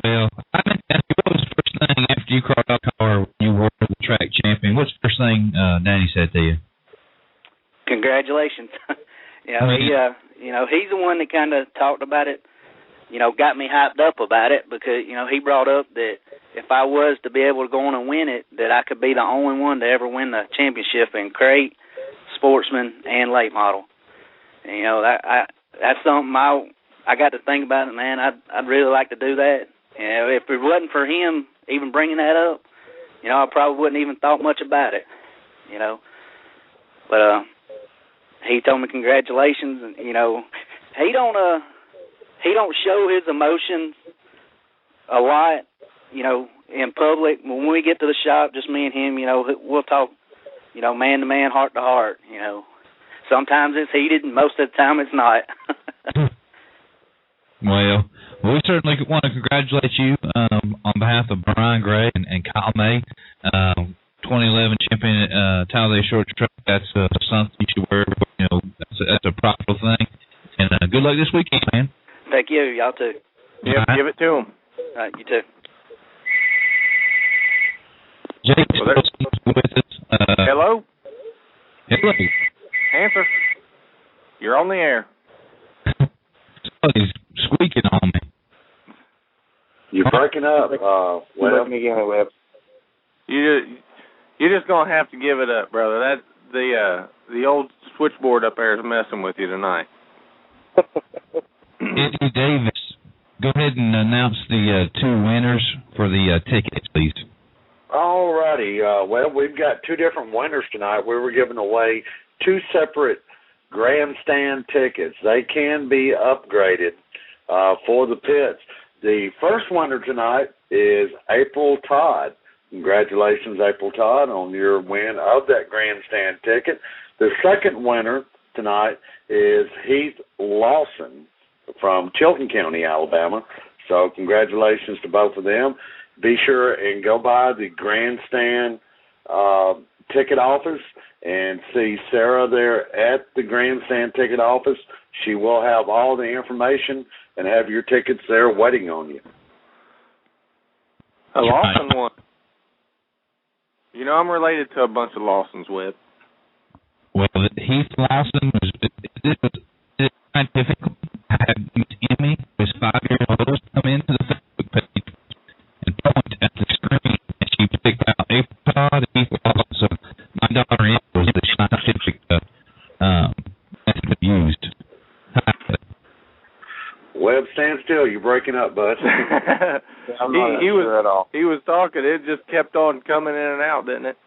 Well, I think what was the first thing after you caught up or you were the track champion, what's the first thing Danny said to you? Congratulations. He's the one that kind of talked about it, got me hyped up about it because, he brought up that if I was to be able to go on and win it, that I could be the only one to ever win the championship in crate, sportsman, and late model. And, that's something I got to think about it, man. I'd really like to do that. If it wasn't for him even bringing that up, I probably wouldn't even thought much about it, But he told me congratulations, and he don't show his emotions a lot, in public. When we get to the shop, just me and him, we'll talk, man to man, heart to heart. Sometimes it's heated, and most of the time it's not. Well, we certainly want to congratulate you on behalf of Brian Gray and Kyle May, 2011 champion Talladega Short Track. That's something you should wear. That's a prideful thing. And good luck this weekend, man. Thank you. Y'all too. Yeah, give it to him. All right, you too. Jake with us. Hello? Hello. Answer. You're on the air. Somebody's squeaking on me. You're breaking up. Webb. You're just gonna have to give it up, brother. That the old switchboard up there is messing with you tonight. Anthony Davis, go ahead and announce the two winners for the tickets, please. All righty. We've got two different winners tonight. We were giving away two separate grandstand tickets. They can be upgraded for the pits. The first winner tonight is April Todd. Congratulations, April Todd, on your win of that grandstand ticket. The second winner tonight is Heath Lawson from Chilton County, Alabama. So congratulations to both of them. Be sure and go by the grandstand ticket office and see Sarah there at the grandstand ticket office. She will have all the information and have your tickets there waiting on you. A Lawson one. I'm related to a bunch of Lawsons, Webb. Well, Heath Lawson was scientific. I had Emmy, who was 5 years old, come into the Facebook page and point at the screen, and she picked out April Todd and Heath Lawson. So my daughter Emmy was the scientific method used. Webb, stand still. You're breaking up, bud. He was talking. It just kept on coming in and out, didn't it?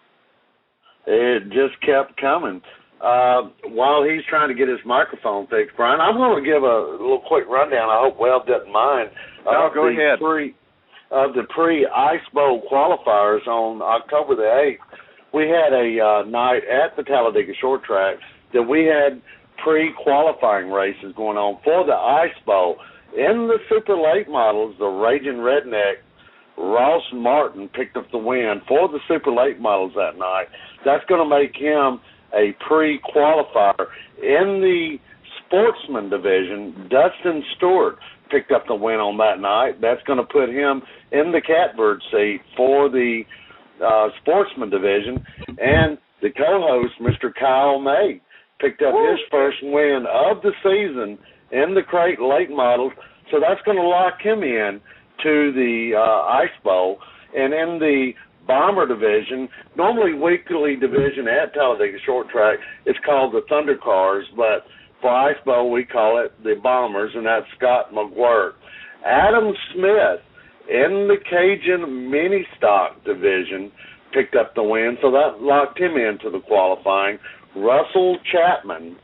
It just kept coming. While he's trying to get his microphone fixed, Brian, I'm going to give a little quick rundown. I hope Webb doesn't mind. No, go ahead. The pre-Ice Bowl qualifiers on October the 8th, we had a night at the Talladega Short Track that we had pre-qualifying races going on for the Ice Bowl. In the super late models, the Raging Redneck, Ross Martin, picked up the win for the super late models that night. That's going to make him a pre-qualifier. In the sportsman division, Dustin Stewart picked up the win on that night. That's going to put him in the catbird seat for the sportsman division. And the co-host, Mr. Kyle May, picked up his first win of the season in the crate late models. So that's going to lock him in to the Ice Bowl. And in the bomber division, normally weekly division at Talladega Short Track, it's called the Thunder Cars, but for Ice Bowl we call it the Bombers, and that's Scott McGuirk. Adam Smith in the Cajun mini stock division picked up the win, so that locked him into the qualifying. Russell Chapman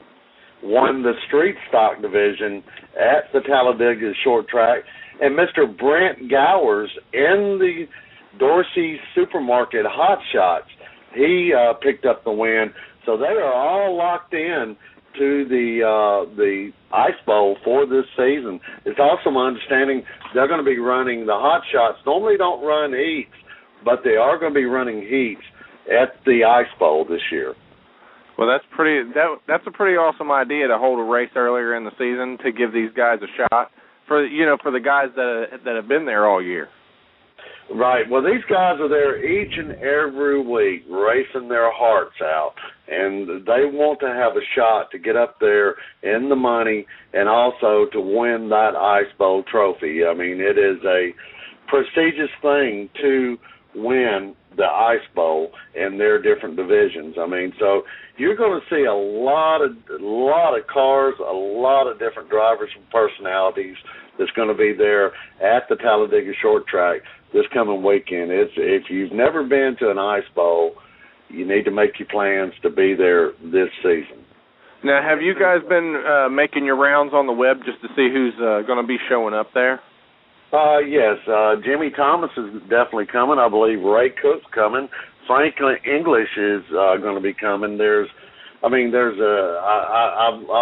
won the street stock division at the Talladega Short Track, and Mr. Brent Gowers in the Dorsey Supermarket Hot Shots, he picked up the win. So they are all locked in to the Ice Bowl for this season. It's also my understanding they're going to be running the Hot Shots. Normally don't run heats, but they are going to be running heats at the Ice Bowl this year. Well, that's a pretty awesome idea to hold a race earlier in the season to give these guys a shot for the guys that have been there all year. Right. Well, these guys are there each and every week racing their hearts out, and they want to have a shot to get up there in the money and also to win that Ice Bowl trophy. I mean, it is a prestigious thing to win the Ice Bowl in their different divisions. I mean, so you're going to see a lot of cars, a lot of different drivers and personalities that's going to be there at the Talladega Short Track this coming weekend. If you've never been to an Ice Bowl, you need to make your plans to be there this season. Now, have you guys been making your rounds on the web just to see who's going to be showing up there? Yes, Jimmy Thomas is definitely coming. I believe Ray Cook's coming. Franklin English is going to be coming. I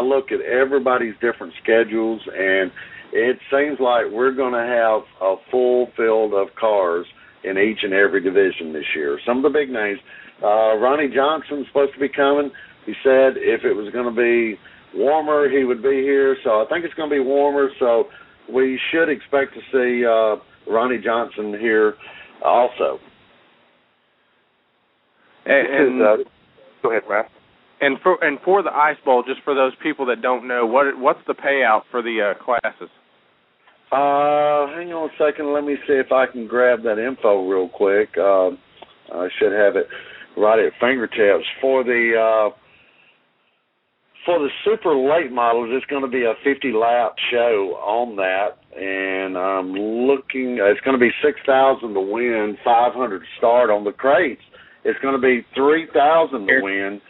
look at everybody's different schedules, and it seems like we're going to have a full field of cars in each and every division this year. Some of the big names. Ronnie Johnson's supposed to be coming. He said if it was going to be warmer, he would be here. So I think it's going to be warmer. So we should expect to see Ronnie Johnson here also. And go ahead, Ralph. And for the Ice Bowl, just for those people that don't know, what's the payout for the classes? Hang on a second. Let me see if I can grab that info real quick. I should have it right at fingertips. For the super late models, it's going to be a 50-lap show on that, and I'm looking. It's going to be $6,000 to win, $500 to start on the crates. It's going to be $3,000 to win,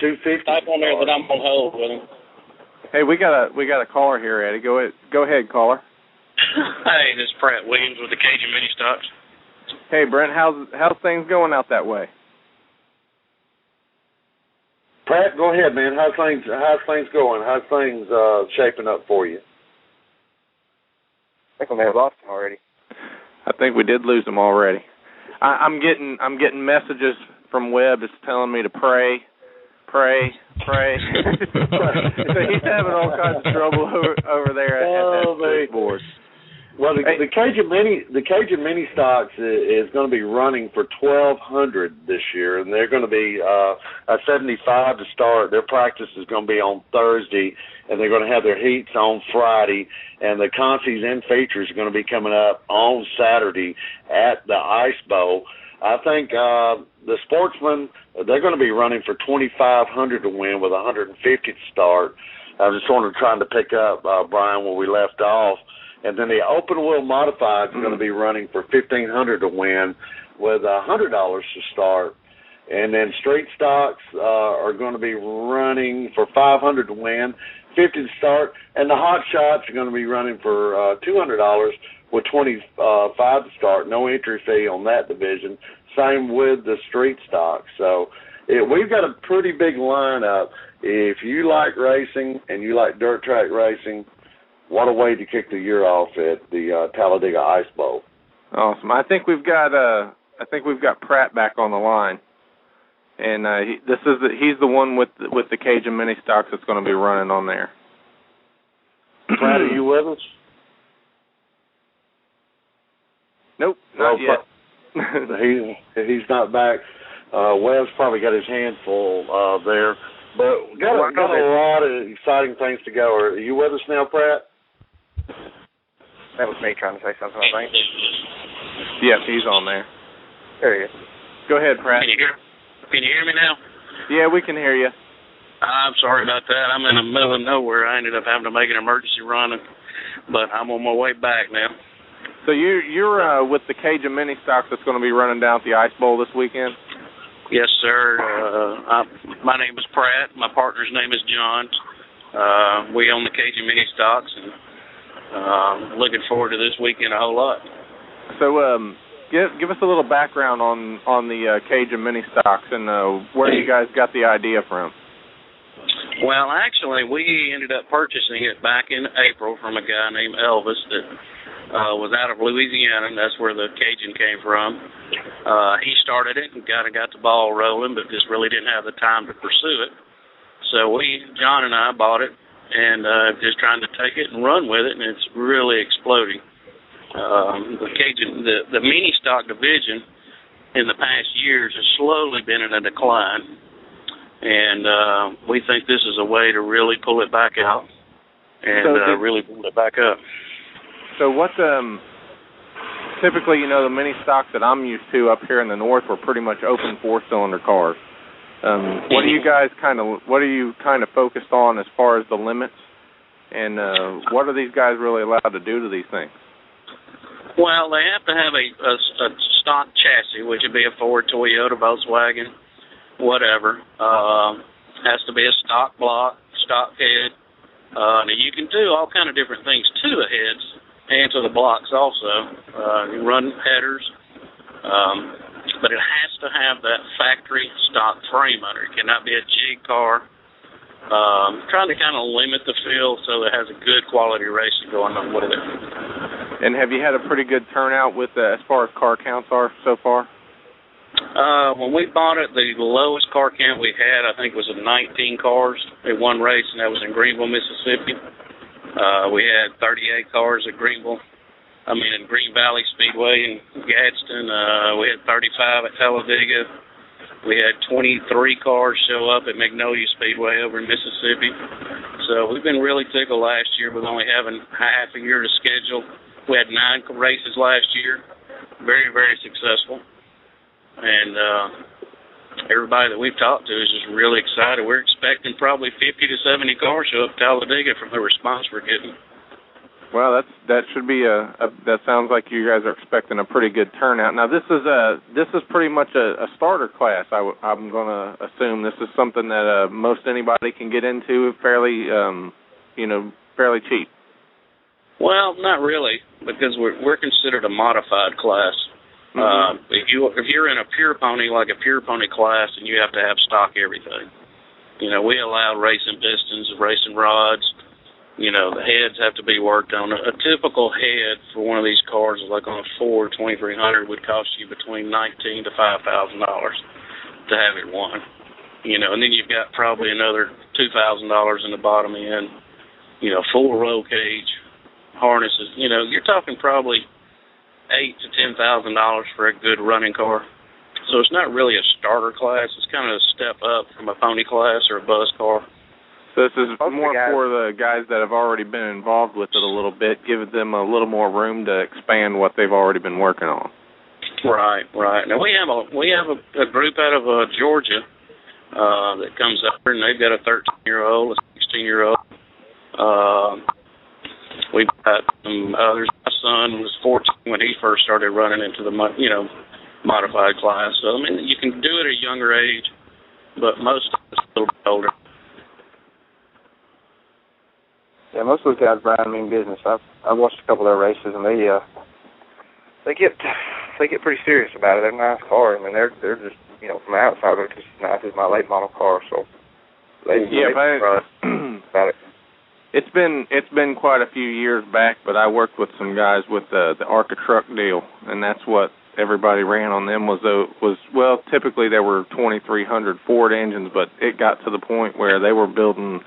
$250. Type on there that I'm on hold with him. Hey, we got a caller here, Eddie. Go ahead, caller. Hey, this is Pratt Williams with the Cajun Mini Stocks. Hey, Brent, how's things going out that way? Pratt, go ahead, man. How's things going? How's things shaping up for you? I think we may have lost him already. I think we did lose him already. I'm getting messages from Webb that's telling me to pray. So he's having all kinds of trouble over there at the board. Well, the Cajun Mini Stocks is going to be running for $1,200 this year, and they're going to be at 75 to start. Their practice is going to be on Thursday, and they're going to have their heats on Friday, and the consies and features are going to be coming up on Saturday at the Ice Bowl. I think the sportsmen, they're going to be running for $2,500 to win with $150 to start. I was just trying to pick up, Brian, where we left off. And then the open wheel modifieds are going to be running for $1,500 to win with $100 to start. And then street stocks are going to be running for $500 to win, $50 to start. And the hot shots are going to be running for $200 with $25 to start. No entry fee on that division. Same with the street stocks. So we've got a pretty big lineup. If you like racing and you like dirt track racing, what a way to kick the year off at the Talladega Ice Bowl. Awesome. I think we've got Pratt back on the line, and he's the one with the Cajun Mini Stocks that's going to be running on there. Pratt, are you with us? Nope, not yet. He's not back. Webb's probably got his hand full there, but got a lot of exciting things to go. Are you with us now, Pratt? That was me trying to say something, I think. Yes, he's on there. There he is. Go ahead, Pratt. Can you hear me now? Yeah, we can hear you. I'm sorry about that. I'm in the middle of nowhere. I ended up having to make an emergency run, but I'm on my way back now. So you're with the Cajun Mini Stocks that's going to be running down at the Ice Bowl this weekend? Yes, sir. My name is Pratt. My partner's name is John. We own the Cajun Mini Stocks, and looking forward to this weekend a whole lot. So give us a little background on the Cajun Mini Stocks and where you guys got the idea from. Well, actually, we ended up purchasing it back in April from a guy named Elvis that was out of Louisiana, and that's where the Cajun came from. He started it and got the ball rolling, but just really didn't have the time to pursue it. So John and I bought it and just trying to take it and run with it, and it's really exploding. The Cajun, the mini stock division in the past years has slowly been in a decline, and we think this is a way to really pull it back out and really pull it back up. So what typically, the mini stocks that I'm used to up here in the north were pretty much open 4-cylinder cars. What are you guys kind of focused on as far as the limits, and what are these guys really allowed to do to these things? Well, they have to have a stock chassis, which would be a Ford, Toyota, Volkswagen, whatever. Has to be a stock block, stock head. Now you can do all kind of different things to the heads and to the blocks also. You run headers, but it has to have that factory stock frame under it. It cannot be a jig car. Trying to kind of limit the field so it has a good quality racing going on with it. And have you had a pretty good turnout with as far as car counts are so far? When we bought it, the lowest car count we had, I think, was 19 cars at one race, and that was in Greenville, Mississippi. We had 38 cars at Green Valley Speedway in Gadsden. We had 35 at Talladega. We had 23 cars show up at Magnolia Speedway over in Mississippi. So we've been really tickled last year with only having half a year to schedule. We had 9 races last year. Very, very successful. And everybody that we've talked to is just really excited. We're expecting probably 50 to 70 cars show up at Talladega from the response we're getting. Well, that should be that sounds like you guys are expecting a pretty good turnout. Now, this is pretty much a starter class. I'm going to assume this is something that most anybody can get into fairly cheap. Well, not really, because we're considered a modified class. Mm-hmm. If you're in a pure pony, like a pure pony class, and you have to have stock everything. We allow racing pistons, racing rods. The heads have to be worked on. A typical head for one of these cars, like on a Ford 2300, would cost you between $19,000 to $5,000 to have it won. And then you've got probably another $2,000 in the bottom end. Full roll cage, harnesses. You're talking probably $8,000 to $10,000 for a good running car. So it's not really a starter class. It's kind of a step up from a pony class or a buzz car. So this is more for the guys that have already been involved with it a little bit, giving them a little more room to expand what they've already been working on. Right. Now we have a group out of Georgia that comes up here, and they've got a 13-year-old, a 16-year-old. We've got some others. My son was 14 when he first started running into the modified class. So you can do it at a younger age, but most of us a little bit older. Yeah, most of those guys, Brian, mean business. I've watched a couple of their races, and they get pretty serious about it. They're nice cars. They're just from the outside they're just as nice as my late model car. So they about it. It's been quite a few years back, but I worked with some guys with the Arca truck deal, and that's what everybody ran on them was typically there were 2300 Ford engines, but it got to the point where they were building.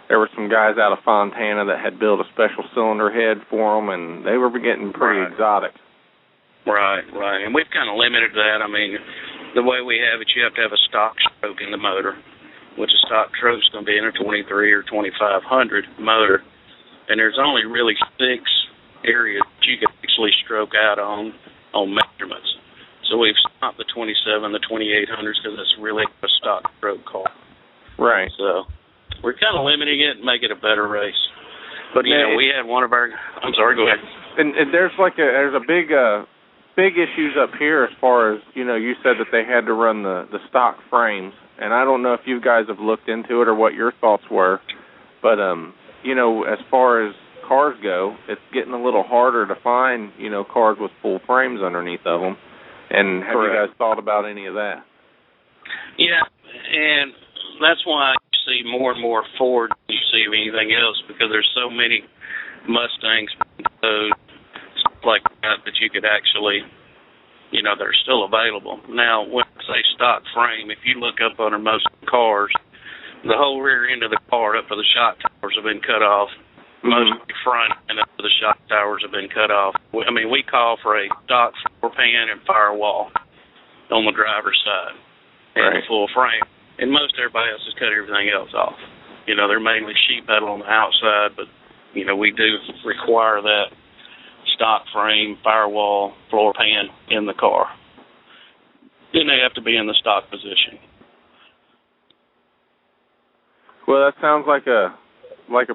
There were some guys out of Fontana that had built a special cylinder head for them, and they were getting pretty exotic. Right. And we've kind of limited that. The way we have it, you have to have a stock stroke in the motor, which a stock stroke is going to be in a 23 or 2500 motor. And there's only really 6 areas that you can actually stroke out on measurements. So we've stopped the 27, the 2800s because it's really a stock stroke car. Right. So we're kind of limiting it and make it a better race. But we had one of our. I'm sorry. Go ahead. And there's a big issues up here as far as you said that they had to run the stock frames, and I don't know if you guys have looked into it or what your thoughts were, but as far as cars go, it's getting a little harder to find cars with full frames underneath of them. And have you guys thought about any of that? Yeah, and that's why you see more and more Ford than you see anything else, because there's so many Mustangs, stuff like that you could actually, that are still available. Now, when I say stock frame, if you look up under most cars, the whole rear end of the car up to the shock towers have been cut off. mostly front, and the shock towers have been cut off. I mean, we call for a stock floor pan and firewall on the driver's side and the full frame. And most everybody else has cut everything else off. You know, they're mainly sheet metal on the outside, but, you know, we do require that stock frame, firewall, floor pan in the car. Then they have to be in the stock position. Well, that sounds like a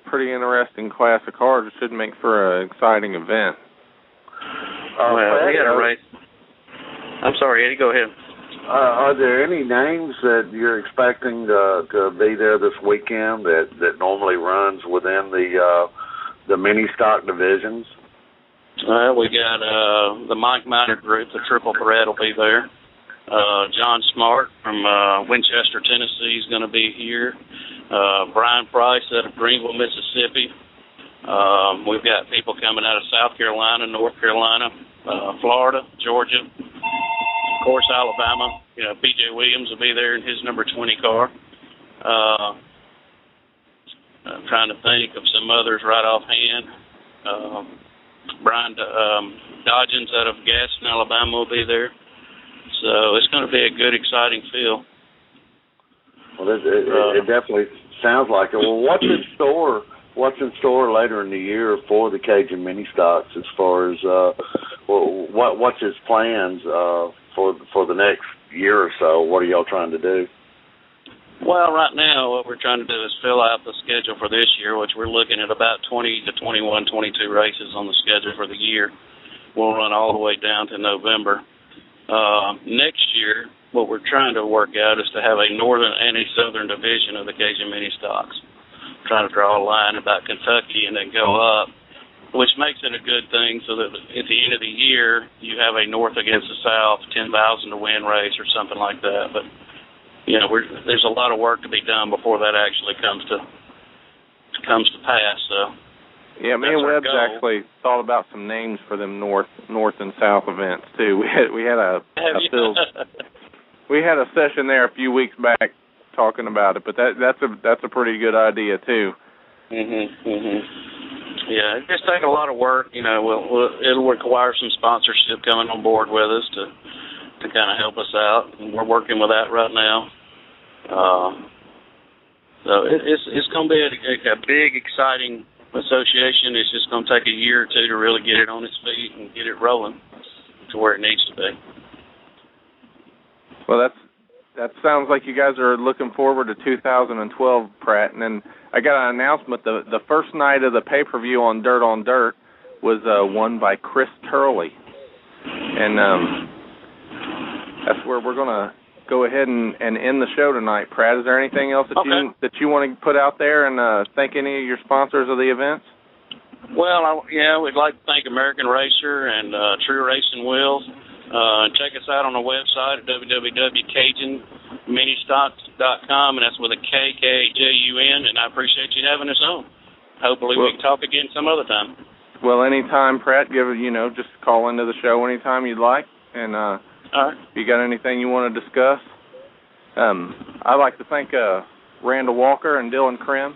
pretty interesting class of cars. It should make for an exciting event. Well, we had a race. I'm sorry, Eddie, go ahead. Are there any names that you're expecting to be there this weekend that normally runs within the mini stock divisions? We got the Mike Miner group, the Triple Threat will be there. John Smart from Winchester, Tennessee is going to be here. Brian Price out of Greenville, Mississippi. We've got people coming out of South Carolina, North Carolina, Florida, Georgia, of course, Alabama. You know, P.J. Williams will be there in his number 20 car. I'm trying to think of some others right offhand. Brian Dodgens out of Gaston, Alabama will be there. So it's going to be a good, exciting field. Well, it definitely sounds like it. Well, what's in store? What's in store later in the year for the Cajun Mini Stocks as far as what's his plans for the next year or so? What are y'all trying to do? Well, right now what we're trying to do is fill out the schedule for this year, which we're looking at about 20 to 21, 22 races on the schedule for the year. We'll run all the way down to November. Next year, what we're trying to work out is to have a northern and a southern division of the Cajun Mini Stocks. Trying to draw a line about Kentucky and then go up, which makes it a good thing so that at the end of the year, you have a north against the south, 10,000 to win race or something like that. But, you know, there's a lot of work to be done before that actually comes to pass. So, yeah, me and Webb's actually thought about some names for them north and south events too. We had a session there a few weeks back talking about it, but that's a pretty good idea too. Yeah, it just takes a lot of work. You know, it'll require some sponsorship coming on board with us to kind of help us out, and we're working with that right now. So it's going to be a big, exciting association. It's just going to take a year or two to really get it on its feet and get it rolling to where it needs to be. Well, that sounds like you guys are looking forward to 2012, Pratt. And then I got an announcement. The first night of the pay-per-view on Dirt was won by Chris Turley. And that's where we're going to go ahead and end the show tonight, Pratt. Is there anything else that you want to put out there and thank any of your sponsors of the events? Well, we'd like to thank American Racer and True Racing Wheels. Check us out on our website at www.cajunministocks.com, and that's with a K-K-J-U-N, and I appreciate you having us on. Hopefully we can talk again some other time. Well, anytime, Pratt. Just call into the show anytime you'd like, and all right. If you got anything you want to discuss. I'd like to thank Randall Walker and Dillon Crim,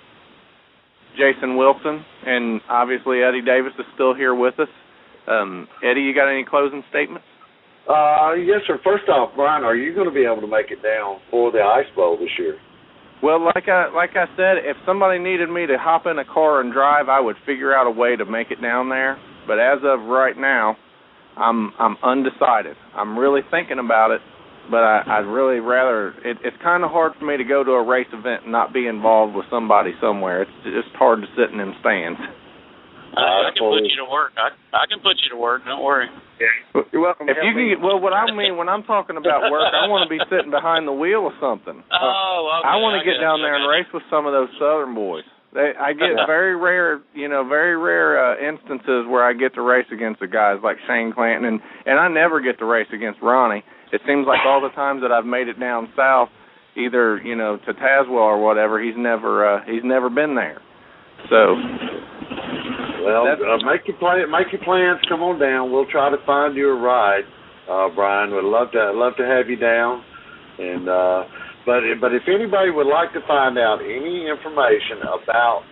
Jason Wilson, and obviously Eddie Davis is still here with us. Eddie, you got any closing statements? Yes, sir. First off, Brian, are you going to be able to make it down for the Ice Bowl this year? Well, like I said, if somebody needed me to hop in a car and drive, I would figure out a way to make it down there. But as of right now, I'm undecided. I'm really thinking about it, but I'd really rather. It's kind of hard for me to go to a race event and not be involved with somebody somewhere. It's just hard to sit in them stands. I can put you to work. I can put you to work. Don't worry. You're welcome. If you can get, what I mean when I'm talking about work, I want to be sitting behind the wheel or something. Oh, okay. I want to get down there and race with some of those Southern boys. I get very rare instances where I get to race against the guys like Shane Clanton, and I never get to race against Ronnie. It seems like all the times that I've made it down south, either to Tazewell or whatever, he's never been there. So. Well, make your plans. Come on down. We'll try to find you a ride, Brian. We'd love to have you down. And but if anybody would like to find out any information about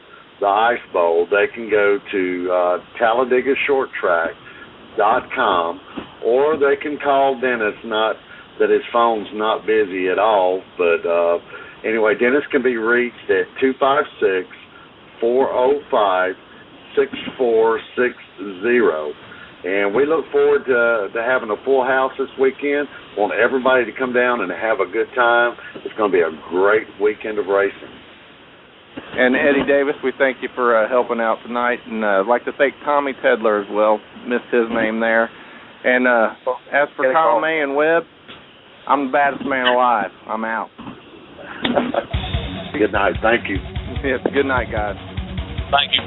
the Ice Bowl, they can go to TalladegaShortTrack.com, or they can call Dennis. Not that his phone's not busy at all, but anyway, Dennis can be reached at 256-405-6460. And we look forward to having a full house this weekend. Want everybody to come down and have a good time. It's going to be a great weekend of racing. And Eddie Davis, we thank you for helping out tonight. And I'd like to thank Tommy Tedler as well. Missed his name there. And as for Kyle May and Webb, I'm the baddest man alive. I'm out. Good night. Thank you. Yeah, good night, guys. Thank you.